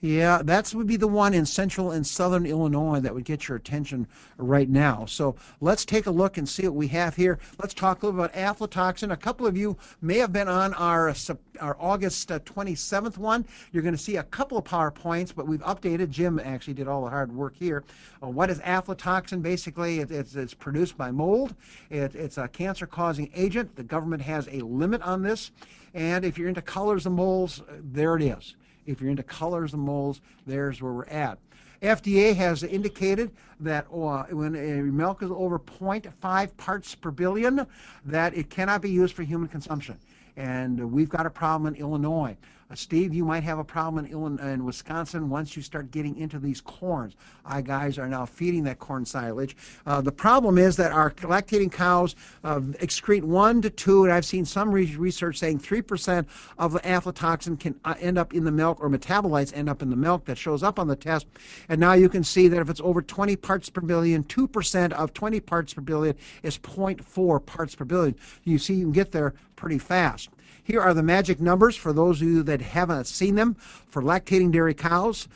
Yeah, that would be the one in central and southern Illinois that would get your attention right now. So let's take a look and see what we have here. Let's talk a little about aflatoxin. A couple of you may have been on our August 27th one. You're going to see a couple of PowerPoints, but we've updated. Jim actually did all the hard work here. What is aflatoxin? Basically, it's produced by mold. It's a cancer-causing agent. The government has a limit on this. And if you're into colors and molds, there it is. If you're into colors and molds, there's where we're at. FDA has indicated that when a milk is over 0.5 parts per billion, that it cannot be used for human consumption. And we've got a problem in Illinois. Steve, you might have a problem in Wisconsin once you start getting into these corns. I guys are now feeding that corn silage. The problem is that our lactating cows excrete 1 to 2, and I've seen some research saying 3% of the aflatoxin can end up in the milk, or metabolites end up in the milk that shows up on the test. And now you can see that if it's over 20 parts per billion, 2% of 20 parts per billion is 0.4 parts per billion. You see, you can get there pretty fast. Here are the magic numbers for those of you that haven't seen them for lactating dairy cows,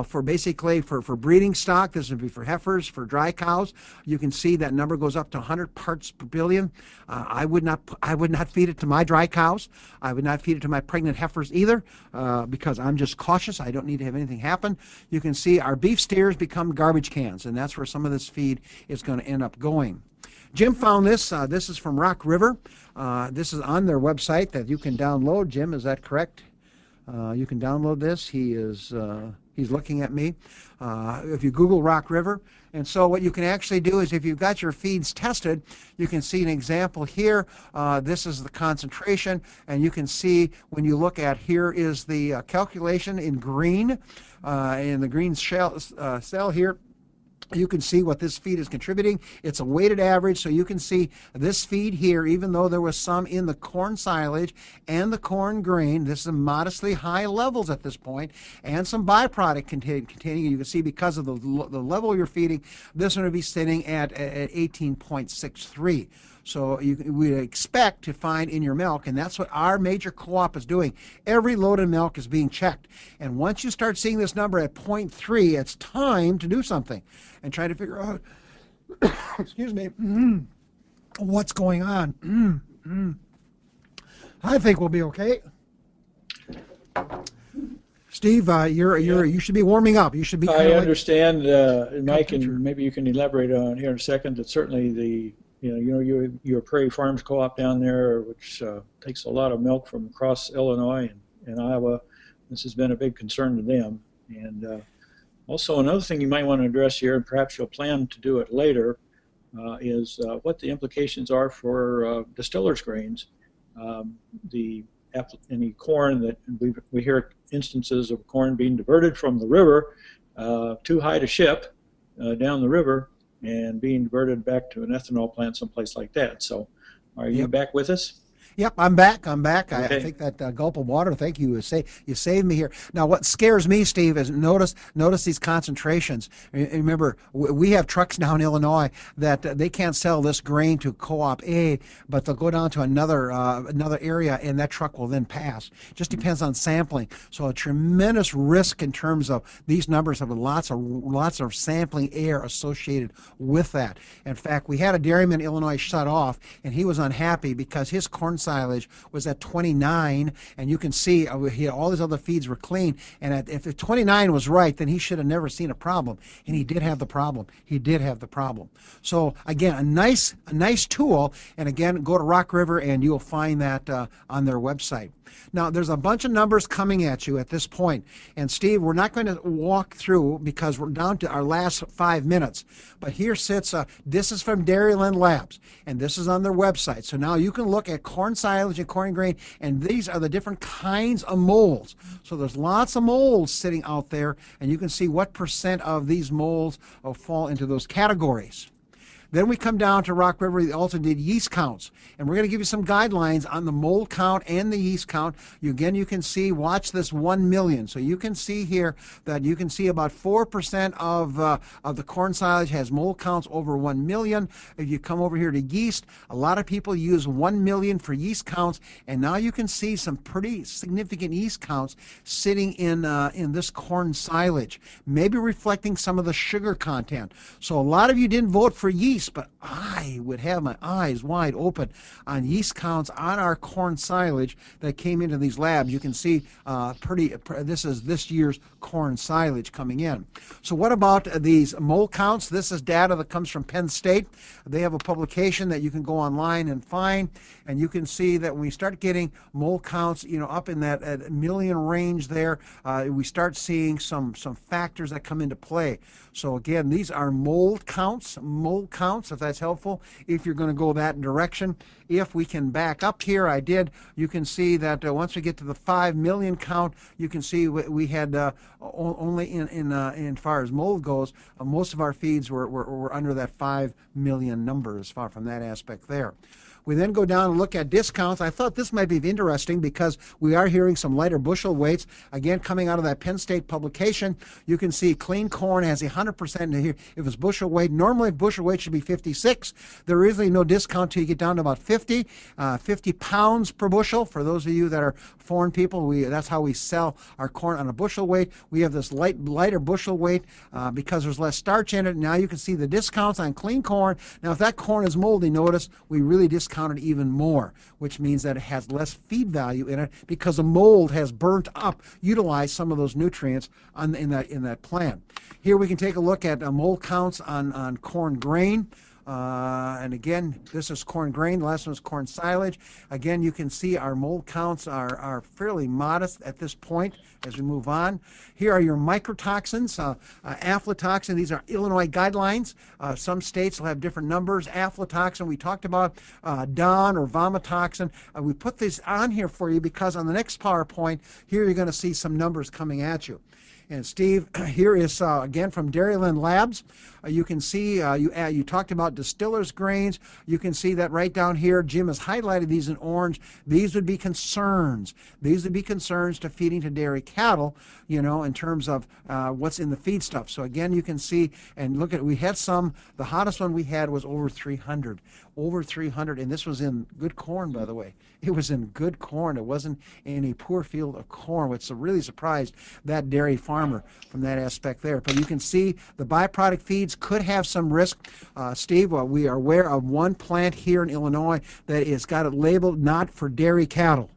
for basically for breeding stock. This would be for heifers, for dry cows. You can see that number goes up to 100 parts per billion. I would not feed it to my dry cows. I would not feed it to my pregnant heifers either, because I'm just cautious. I don't need to have anything happen. You can see our beef steers become garbage cans, and that's where some of this feed is going to end up going. Jim found this. This is from Rock River. This is on their website that you can download. Jim, is that correct? You can download this. He's looking at me. If you Google Rock River. And so what you can actually do is if you've got your feeds tested, you can see an example here. This is the concentration. And you can see when you look at here is the calculation in green, in the green cell here. You can see what this feed is contributing. It's a weighted average, so you can see this feed here, even though there was some in the corn silage and the corn grain, this is modestly high levels at this point, and some byproduct containing, you can see because of the level you're feeding, this one would be sitting at 18.63. So we expect to find in your milk, and that's what our major co-op is doing. Every load of milk is being checked. And once you start seeing this number at 0.3, it's time to do something and try to figure out, excuse me, what's going on. I think we'll be okay. Steve, you should be warming up. You should be. I understand, Mike, and maybe you can elaborate on here in a second. That certainly your Prairie Farms Co-op down there, which takes a lot of milk from across Illinois and Iowa. This has been a big concern to them. And also another thing you might want to address here, and perhaps you'll plan to do it later, is what the implications are for distillers' grains. Any corn that we hear instances of corn being diverted from the river too high to ship down the river, and being diverted back to an ethanol plant someplace like that. So are you back with us? Yep, I'm back. Okay. I think that gulp of water, thank you, you saved me here. Now, what scares me, Steve, is notice these concentrations. Remember, we have trucks now in Illinois that they can't sell this grain to Co-op A, but they'll go down to another area, and that truck will then pass. Just depends on sampling. So a tremendous risk in terms of these numbers have lots of sampling air associated with that. In fact, we had a dairyman in Illinois shut off, and he was unhappy because his corn silage was at 29, and you can see all his other feeds were clean, and if 29 was right, then he should have never seen a problem, and he did have the problem. So again, a nice tool, and again, go to Rock River and you'll find that on their website. Now, there's a bunch of numbers coming at you at this point. And Steve, we're not going to walk through because we're down to our last 5 minutes. But here sits, this is from Dairyland Labs, and this is on their website. So now you can look at corn silage and corn grain, and these are the different kinds of molds. So there's lots of molds sitting out there, and you can see what percent of these molds fall into those categories. Then we come down to Rock River. We also did yeast counts, and we're going to give you some guidelines on the mold count and the yeast count. Again, you can see, watch this 1 million. So you can see here that you can see about 4% of the corn silage has mold counts over 1 million. If you come over here to yeast, a lot of people use 1 million for yeast counts, and now you can see some pretty significant yeast counts sitting in this corn silage, maybe reflecting some of the sugar content. So a lot of you didn't vote for yeast, but I would have my eyes wide open on yeast counts on our corn silage that came into these labs. You can see this is this year's corn silage coming in. So what about these mold counts? This is data that comes from Penn State. They have a publication that you can go online and find, and you can see that when we start getting mold counts, up in that million range there, we start seeing some factors that come into play. So again, these are mold counts, if that's helpful, if you're going to go that direction. If we can back up here, you can see that once we get to the 5 million count, you can see we had only in far as mold goes, most of our feeds were under that 5 million number as far from that aspect there. We then go down and look at discounts. I thought this might be interesting because we are hearing some lighter bushel weights. Again, coming out of that Penn State publication, you can see clean corn has 100% here. If it's bushel weight, normally bushel weight should be 56. There is no discount till you get down to about 50 pounds per bushel. For those of you that are foreign people, that's how we sell our corn on a bushel weight. We have this lighter bushel weight because there's less starch in it. Now you can see the discounts on clean corn. Now if that corn is moldy, notice we really discount it even more, which means that it has less feed value in it because the mold has burnt up, utilized some of those nutrients in that plant. Here we can take a look at mold counts on corn grain. And again, this is corn grain. The last one is corn silage. Again, you can see our mold counts are fairly modest at this point as we move on. Here are your mycotoxins. Aflatoxin, these are Illinois guidelines. Some states will have different numbers. Aflatoxin, we talked about DON or vomitoxin. We put this on here for you because on the next PowerPoint, here you're going to see some numbers coming at you. And Steve, here is again from Dairyman Labs. You can see you talked about distillers grains. You can see that right down here. Jim has highlighted these in orange. These would be concerns. These would be concerns to feeding to dairy cattle, in terms of what's in the feed stuff. So again, you can see and look at. We had some. The hottest one we had was over 300. Over 300, and this was in good corn, by the way. It was in good corn. It wasn't in a poor field of corn, which really surprised that dairy farmer from that aspect there. But you can see the byproduct feeds could have some risk. Steve, we are aware of one plant here in Illinois that has got it labeled not for dairy cattle.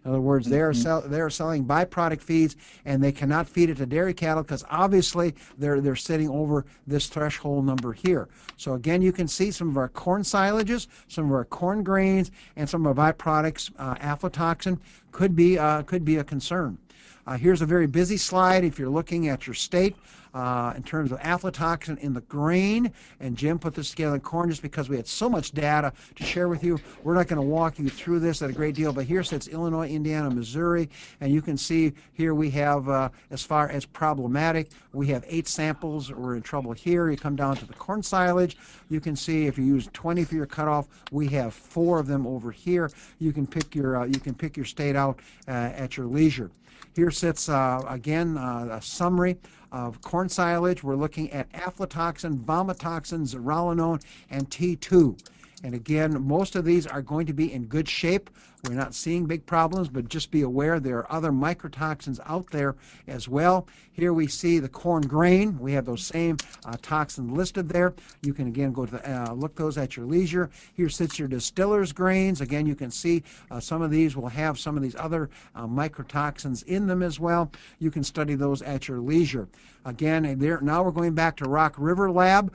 In other words, they are selling byproduct feeds, and they cannot feed it to dairy cattle because obviously they're sitting over this threshold number here. So again, you can see some of our corn silages, some of our corn grains, and some of our byproducts. Aflatoxin could be a concern. Here's a very busy slide if you're looking at your state. In terms of aflatoxin in the grain, and Jim put this together in corn just because we had so much data to share with you. We're not going to walk you through this at a great deal, but here sits Illinois, Indiana, Missouri, and you can see here we have, as far as problematic, we have 8 samples. We're in trouble here. You come down to the corn silage. You can see if you use 20 for your cutoff, we have 4 of them over here. You can pick your state out at your leisure. Here sits, again, a summary of corn silage. We're looking at aflatoxin, vomitoxin, zearalenone, and T2. And again, most of these are going to be in good shape. We're not seeing big problems, but just be aware there are other mycotoxins out there as well. Here we see the corn grain. We have those same toxins listed there. You can again go to look those at your leisure. Here sits your distillers grains. Again, you can see some of these will have some of these other mycotoxins in them as well. You can study those at your leisure. Again, now we're going back to Rock River Lab.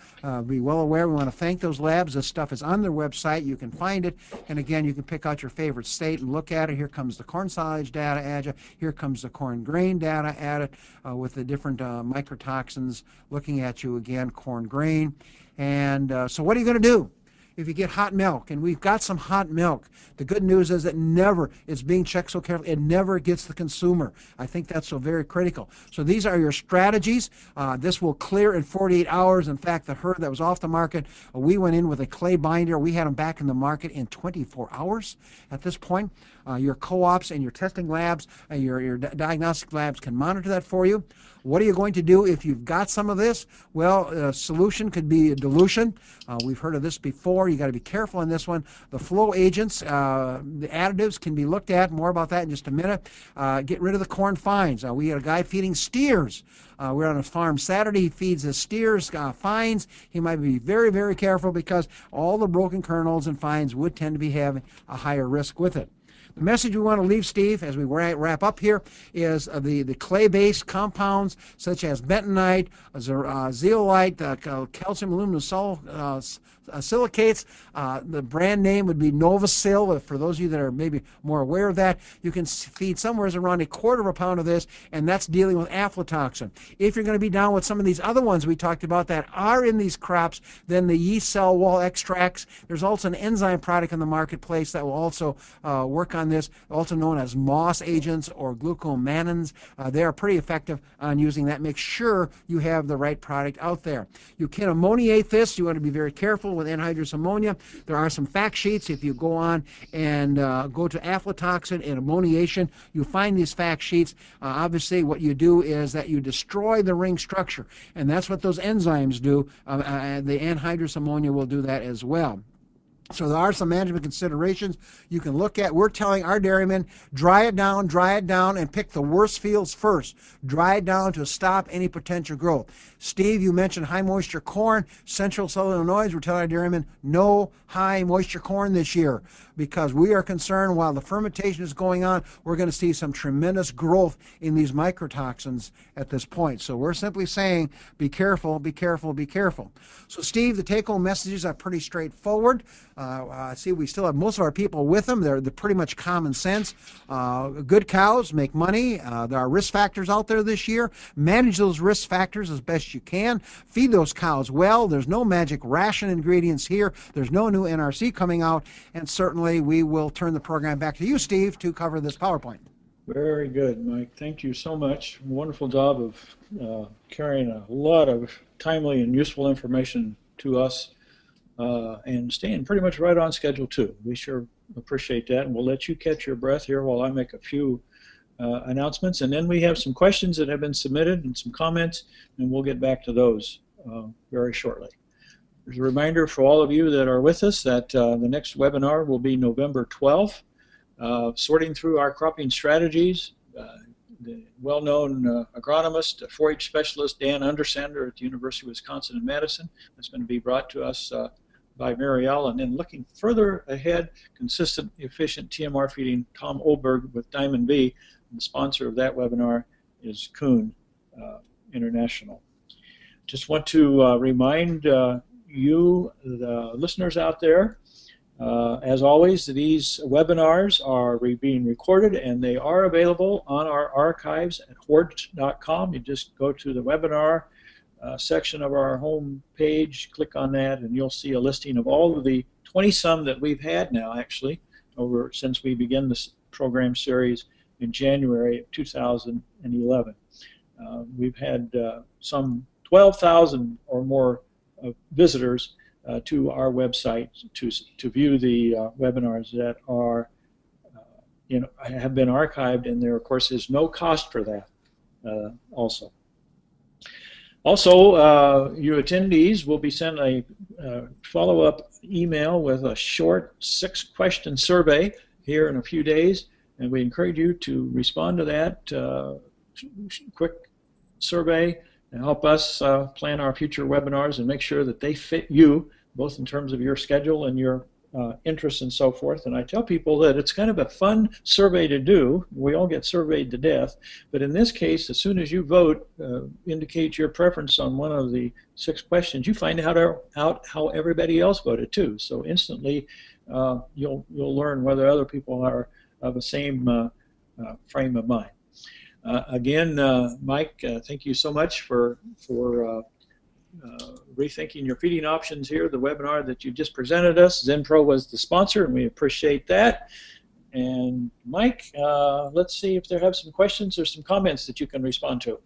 Be well aware, we want to thank those labs. This stuff is on their website. You can find it. And again, you can pick out your favorite state and look at it. Here comes the corn silage data added. Here comes the corn grain data added with the different mycotoxins looking at you again, corn grain. And so what are you going to do? if you get hot milk, and we've got some hot milk, the good news is it's being checked so carefully, it never gets the consumer. I think that's so very critical. So these are your strategies. This will clear in 48 hours. In fact, the herd that was off the market, we went in with a clay binder. We had them back in the market in 24 hours at this point. Your co-ops and your testing labs and your diagnostic labs can monitor that for you. What are you going to do if you've got some of this? Well, a solution could be a dilution. We've heard of this before. You got to be careful on this one. The flow agents, the additives can be looked at. More about that in just a minute. Get rid of the corn fines. We had a guy feeding steers. We're on a farm Saturday. He feeds his steers fines. He might be very, very careful because all the broken kernels and fines would tend to be having a higher risk with it. The message we want to leave, Steve, as we wrap up here, is the clay-based compounds such as bentonite, zeolite, calcium aluminum silicates. The brand name would be Novasil. For those of you that are maybe more aware of that, you can feed somewhere around 1/4 of a pound of this, and that's dealing with aflatoxin. If you're going to be down with some of these other ones we talked about that are in these crops, then the yeast cell wall extracts. There's also an enzyme product in the marketplace that will also work on this, also known as moss agents or glucomannans. They are pretty effective on using that. Make sure you have the right product out there. You can ammoniate this. You want to be very careful with anhydrous ammonia. There are some fact sheets. If you go on and go to aflatoxin and ammoniation, you find these fact sheets. Obviously, what you do is that you destroy the ring structure, and that's what those enzymes do. The anhydrous ammonia will do that as well. So there are some management considerations you can look at. We're telling our dairymen, dry it down, and pick the worst fields first. Dry it down to stop any potential growth. Steve, you mentioned high moisture corn. Central Southern Illinois, we're telling our dairymen, no high moisture corn this year because we are concerned while the fermentation is going on, we're going to see some tremendous growth in these mycotoxins at this point. So we're simply saying, be careful, be careful, be careful. So Steve, the take-home messages are pretty straightforward. See, we still have most of our people with them. They're pretty much common sense. Good cows make money. There are risk factors out there this year. Manage those risk factors as best you can. Feed those cows well. There's no magic ration ingredients here. There's no new NRC coming out. And certainly we will turn the program back to you, Steve, to cover this PowerPoint. Very good, Mike. Thank you so much. Wonderful job of carrying a lot of timely and useful information to us. And staying pretty much right on schedule too. We sure appreciate that, and we'll let you catch your breath here while I make a few announcements, and then we have some questions that have been submitted and some comments, and we'll get back to those very shortly. There's a reminder for all of you that are with us that the next webinar will be November 12th, sorting through our cropping strategies. The well-known agronomist, forage specialist Dan Undersander at the University of Wisconsin in Madison. That's going to be brought to us by Marielle. And then looking further ahead, consistent, efficient TMR feeding, Tom Olberg with Diamond V. And the sponsor of that webinar is Kuhn International. Just want to remind you, the listeners out there, as always, these webinars are being recorded and they are available on our archives at forage.com. You just go to the webinar section of our home page, click on that, and you'll see a listing of all of the 20-some that we've had now, actually, since we began this program series in January of 2011. We've had some 12,000 or more visitors to our website to view the webinars that are have been archived, and there of course is no cost for that also. You attendees will be sent a follow-up email with a short 6-question survey here in a few days, and we encourage you to respond to that quick survey and help us plan our future webinars and make sure that they fit you, both in terms of your schedule and your interests and so forth. And I tell people that it's kind of a fun survey to do. We all get surveyed to death, but in this case, as soon as you vote, indicate your preference on one of the 6 questions, you find out how everybody else voted too. So instantly, you'll learn whether other people are of the same frame of mind. Again, Mike, thank you so much for Rethinking Your Feeding Options here, the webinar that you just presented us. Zenpro was the sponsor, and we appreciate that. And Mike, let's see if there have some questions or some comments that you can respond to.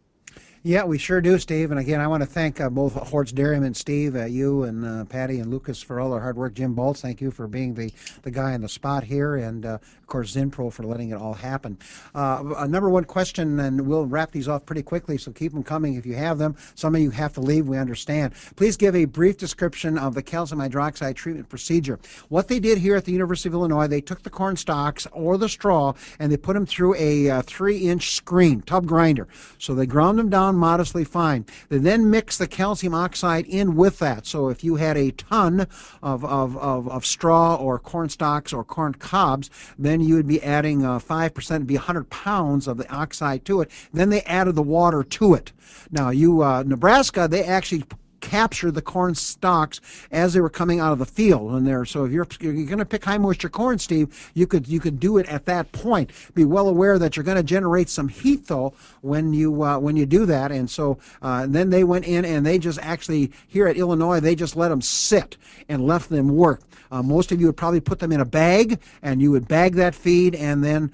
Yeah, we sure do, Steve. And again, I want to thank both Forage Dairyman, Steve, you and Patty and Lucas for all their hard work. Jim Bolts, thank you for being the guy on the spot here. And of course, Zenpro for letting it all happen. A number one question, and we'll wrap these off pretty quickly, so keep them coming if you have them. Some of you have to leave, we understand. Please give a brief description of the calcium hydroxide treatment procedure. What they did here at the University of Illinois, they took the corn stalks or the straw and they put them through a 3-inch screen, tub grinder. So they ground them down modestly fine. They then mix the calcium oxide in with that. So if you had a ton of straw or corn stalks or corn cobs, then you would be adding 5%, it'd be 100 pounds of the oxide to it. Then they added the water to it. Now, Nebraska, they actually capture the corn stalks as they were coming out of the field. And so if you're going to pick high moisture corn, Steve, you could do it at that point. Be well aware that you're going to generate some heat though when you do that. And so then they went in and they just actually here at Illinois they just let them sit and left them work. Most of you would probably put them in a bag, and you would bag that feed, and then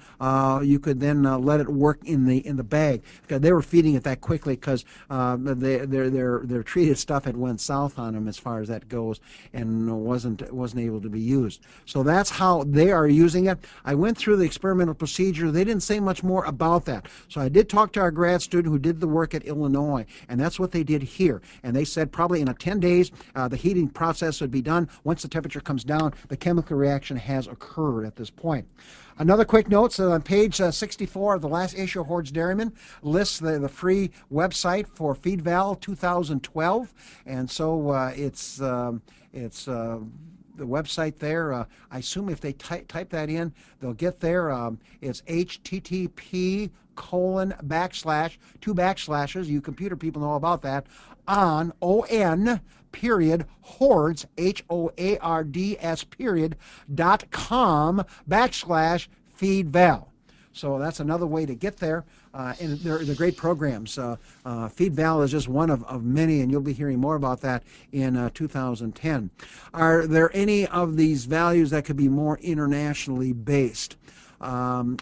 you could then let it work in the bag. Because they were feeding it that quickly because their treated stuff had went south on them as far as that goes, and wasn't able to be used. So that's how they are using it. I went through the experimental procedure. They didn't say much more about that. So I did talk to our grad student who did the work at Illinois, and that's what they did here. And they said probably in 10 days the heating process would be done. Once the temperature comes down, the chemical reaction has occurred at this point. Another quick note, so on page 64 of the last issue of Forage Dairyman lists the free website for FeedVal 2012, and so it's the website there. I assume if they type that in, they'll get there. It's http:// 2 backslashes. You computer people know about that. On period Hordes HOARDS period .com/FeedVal. So that's another way to get there. And they're great programs. FeedVal is just one of many, and you'll be hearing more about that in 2010. Are there any of these values that could be more internationally based? I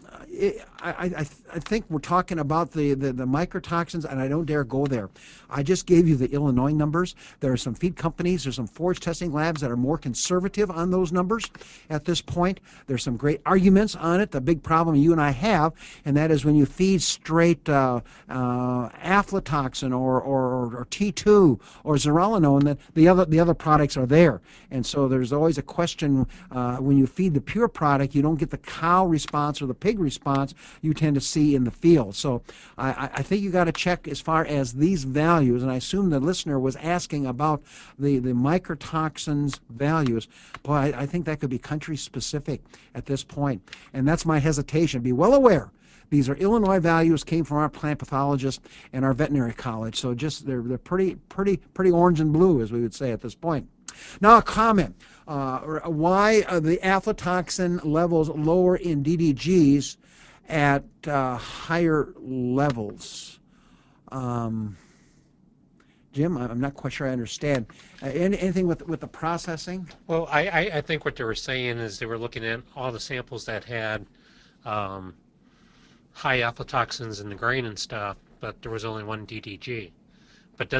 think we're talking about the microtoxins, and I don't dare go there. I just gave you the Illinois numbers. There are some feed companies, there's some forage testing labs that are more conservative on those numbers at this point. There's some great arguments on it. The big problem you and I have, and that is when you feed straight aflatoxin or T2 or zearalenone, that the other products are there. And so there's always a question when you feed the pure product, you don't get the cow response or the pig response you tend to see in the field. So I think you got to check as far as these values, and I assume the listener was asking about the microtoxins values. Boy, I think that could be country specific at this point, and that's my hesitation. Be well aware these are Illinois values, came from our plant pathologist and our veterinary college. So just they're pretty orange and blue, as we would say at this point. Now a comment. Why are the aflatoxin levels lower in DDGs at higher levels? Jim, I'm not quite sure I understand. Anything with the processing? Well, I think what they were saying is they were looking at all the samples that had high aflatoxins in the grain and stuff, but there was only one DDG. But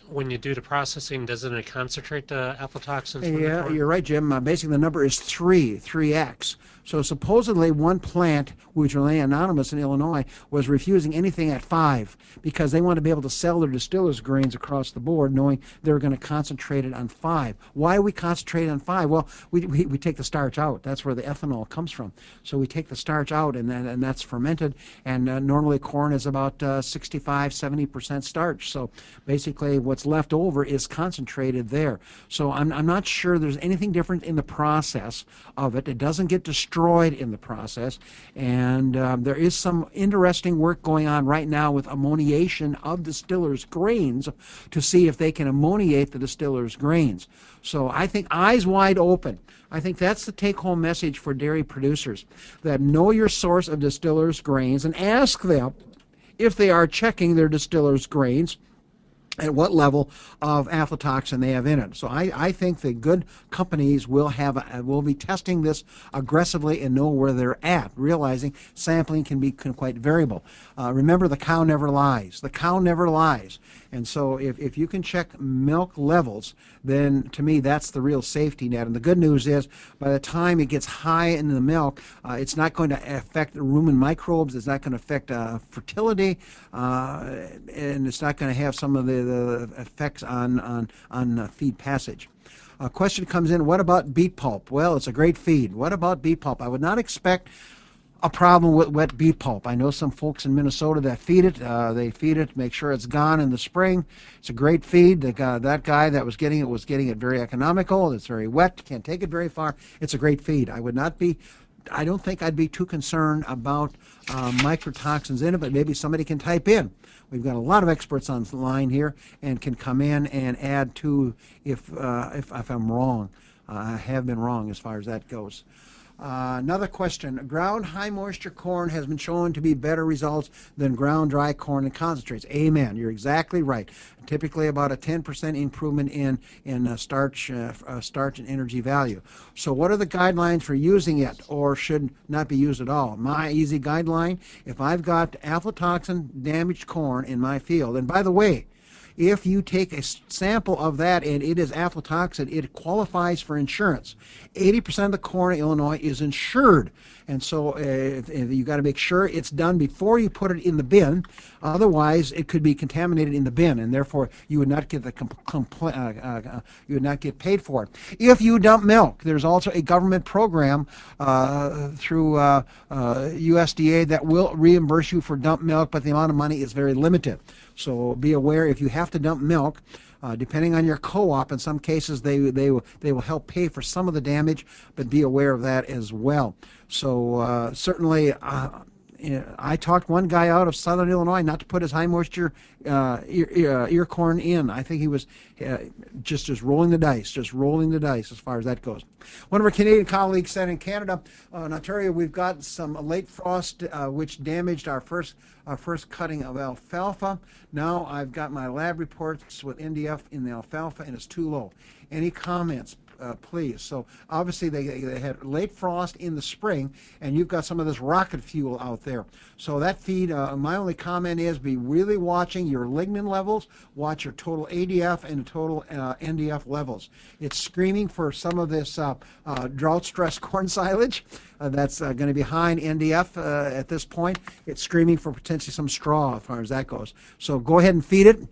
when you do the processing, doesn't it concentrate the aflatoxins? Yeah, you're right, Jim. Basically, the number is 3x. So supposedly one plant, which remain anonymous in Illinois, was refusing anything at 5 because they want to be able to sell their distillers grains across the board, knowing they're going to concentrate it on 5. Why do we concentrate on 5? Well, we take the starch out. That's where the ethanol comes from. So we take the starch out, and that's fermented. And normally corn is about 65-70% starch. So basically, what's left over is concentrated there. So I'm not sure there's anything different in the process of it. It doesn't get destroyed in the process, and there is some interesting work going on right now with ammoniation of distillers' grains to see if they can ammoniate the distillers' grains. So I think eyes wide open. I think that's the take-home message for dairy producers, that know your source of distillers' grains and ask them if they are checking their distillers' grains at what level of aflatoxin they have in it. So I think the good companies will be testing this aggressively and know where they're at, realizing sampling can be quite variable. Remember, the cow never lies. The cow never lies. And so if you can check milk levels, then to me that's the real safety net. And the good news is by the time it gets high in the milk, it's not going to affect rumen microbes, it's not going to affect fertility, and it's not going to have some of the effects on feed passage. A question comes in, what about beet pulp? Well, it's a great feed. What about beet pulp? I would not expect a problem with wet beet pulp. I know some folks in Minnesota that feed it. They feed it, make sure it's gone in the spring. It's a great feed. That guy that was getting it very economical. It's very wet, can't take it very far. It's a great feed. I don't think I'd be too concerned about microtoxins in it, but maybe somebody can type in. We've got a lot of experts on the line here and can come in and add to if I'm wrong. I have been wrong as far as that goes. Another question. Ground high moisture corn has been shown to be better results than ground dry corn and concentrates. Amen. You're exactly right. Typically about a 10% improvement in starch and energy value. So what are the guidelines for using it, or should not be used at all? My easy guideline, if I've got aflatoxin damaged corn in my field, and by the way, if you take a sample of that and it is aflatoxin, it qualifies for insurance. 80% of the corn in Illinois is insured. And so if you got to make sure it's done before you put it in the bin. Otherwise, it could be contaminated in the bin, and therefore you would not get you would not get paid for it. If you dump milk, there's also a government program through USDA that will reimburse you for dumped milk, but the amount of money is very limited. So be aware, if you have to dump milk, depending on your co-op, in some cases they will help pay for some of the damage, but be aware of that as well. So certainly, I talked one guy out of southern Illinois not to put his high moisture ear corn in. I think he was just rolling the dice, as far as that goes. One of our Canadian colleagues said in Canada, in Ontario, we've got some late frost which damaged our first cutting of alfalfa. Now I've got my lab reports with NDF in the alfalfa and it's too low. Any comments? Please. So obviously they had late frost in the spring, and you've got some of this rocket fuel out there. So that feed, my only comment is be really watching your lignin levels, watch your total ADF and total NDF levels. It's screaming for some of this drought stress corn silage that's going to be high in NDF at this point. It's screaming for potentially some straw as far as that goes. So go ahead and feed it.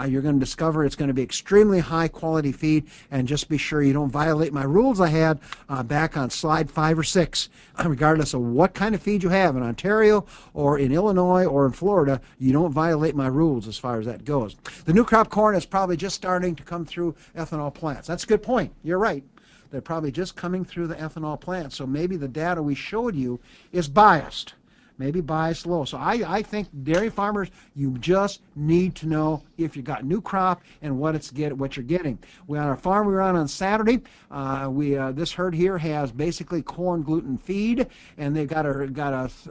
You're going to discover it's going to be extremely high quality feed, and just be sure you don't violate my rules I had back on slide 5 or 6. Regardless of what kind of feed you have in Ontario or in Illinois or in Florida, you don't violate my rules as far as that goes. The new crop corn is probably just starting to come through ethanol plants. That's a good point. You're right. They're probably just coming through the ethanol plants. So maybe the data we showed you is biased. Maybe biased low. So I think dairy farmers, you just need to know if you got new crop and what you're getting. We on our farm we were on Saturday. This herd here has basically corn gluten feed, and they've got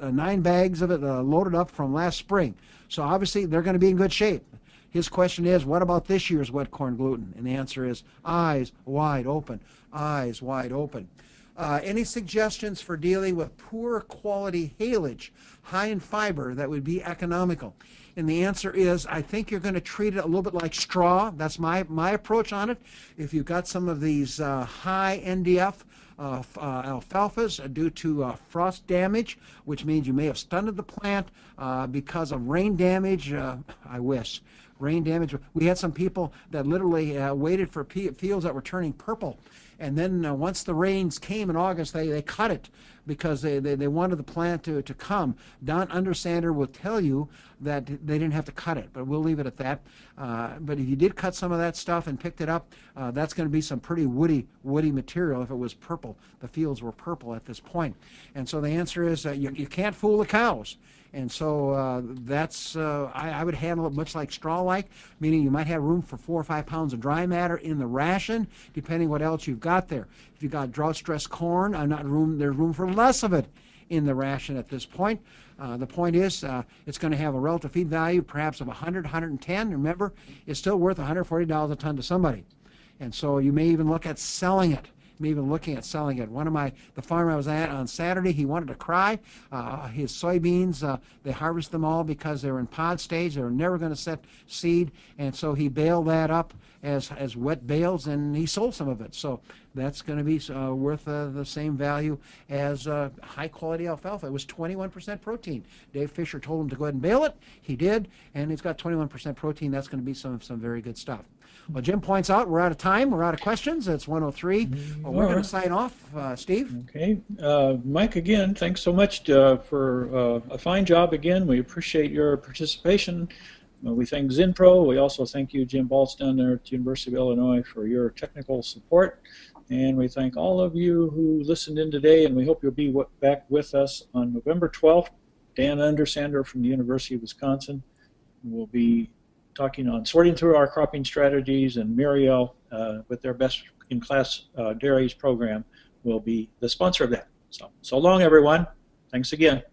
9 bags of it loaded up from last spring. So obviously they're going to be in good shape. His question is, what about this year's wet corn gluten? And the answer is eyes wide open. Eyes wide open. Any suggestions for dealing with poor quality haylage, high in fiber, that would be economical? And the answer is, I think you're going to treat it a little bit like straw. That's my approach on it. If you've got some of these high NDF alfalfas due to frost damage, which means you may have stunted the plant because of rain damage, I wish. Rain damage. We had some people that literally waited for fields that were turning purple. And then once the rains came in August, they cut it because they wanted the plant to come. Don Undersander will tell you that they didn't have to cut it, but we'll leave it at that. But if you did cut some of that stuff and picked it up, that's going to be some pretty woody material if it was purple. The fields were purple at this point. And so the answer is you can't fool the cows. And so I would handle it much like straw-like, meaning you might have room for 4 or 5 pounds of dry matter in the ration, depending what else you've got there. If you've got drought-stressed corn, there's room for less of it in the ration at this point. The point is it's going to have a relative feed value perhaps of 100, 110. Remember, it's still worth $140 a ton to somebody. And so you may even look at selling it. Me even looking at selling it. The farm I was at on Saturday, he wanted to cry. His soybeans, they harvest them all because they're in pod stage. They were never going to set seed, and so he baled that up as wet bales, and he sold some of it. So that's going to be worth the same value as high quality alfalfa. It was 21% protein. Dave Fisher told him to go ahead and bale it. He did, and it's got 21% protein. That's going to be some very good stuff. Well, Jim points out we're out of time. We're out of questions. It's 1:03. Well, we're going to sign off. Steve? Okay. Mike, again, thanks so much for a fine job again. We appreciate your participation. We thank ZinPro. We also thank you, Jim Baltz, down there at the University of Illinois, for your technical support. And we thank all of you who listened in today, and we hope you'll be back with us on November 12th. Dan Undersander from the University of Wisconsin will be talking on sorting through our cropping strategies, and Muriel with their Best in Class Dairies program will be the sponsor of that. So long, everyone. Thanks again.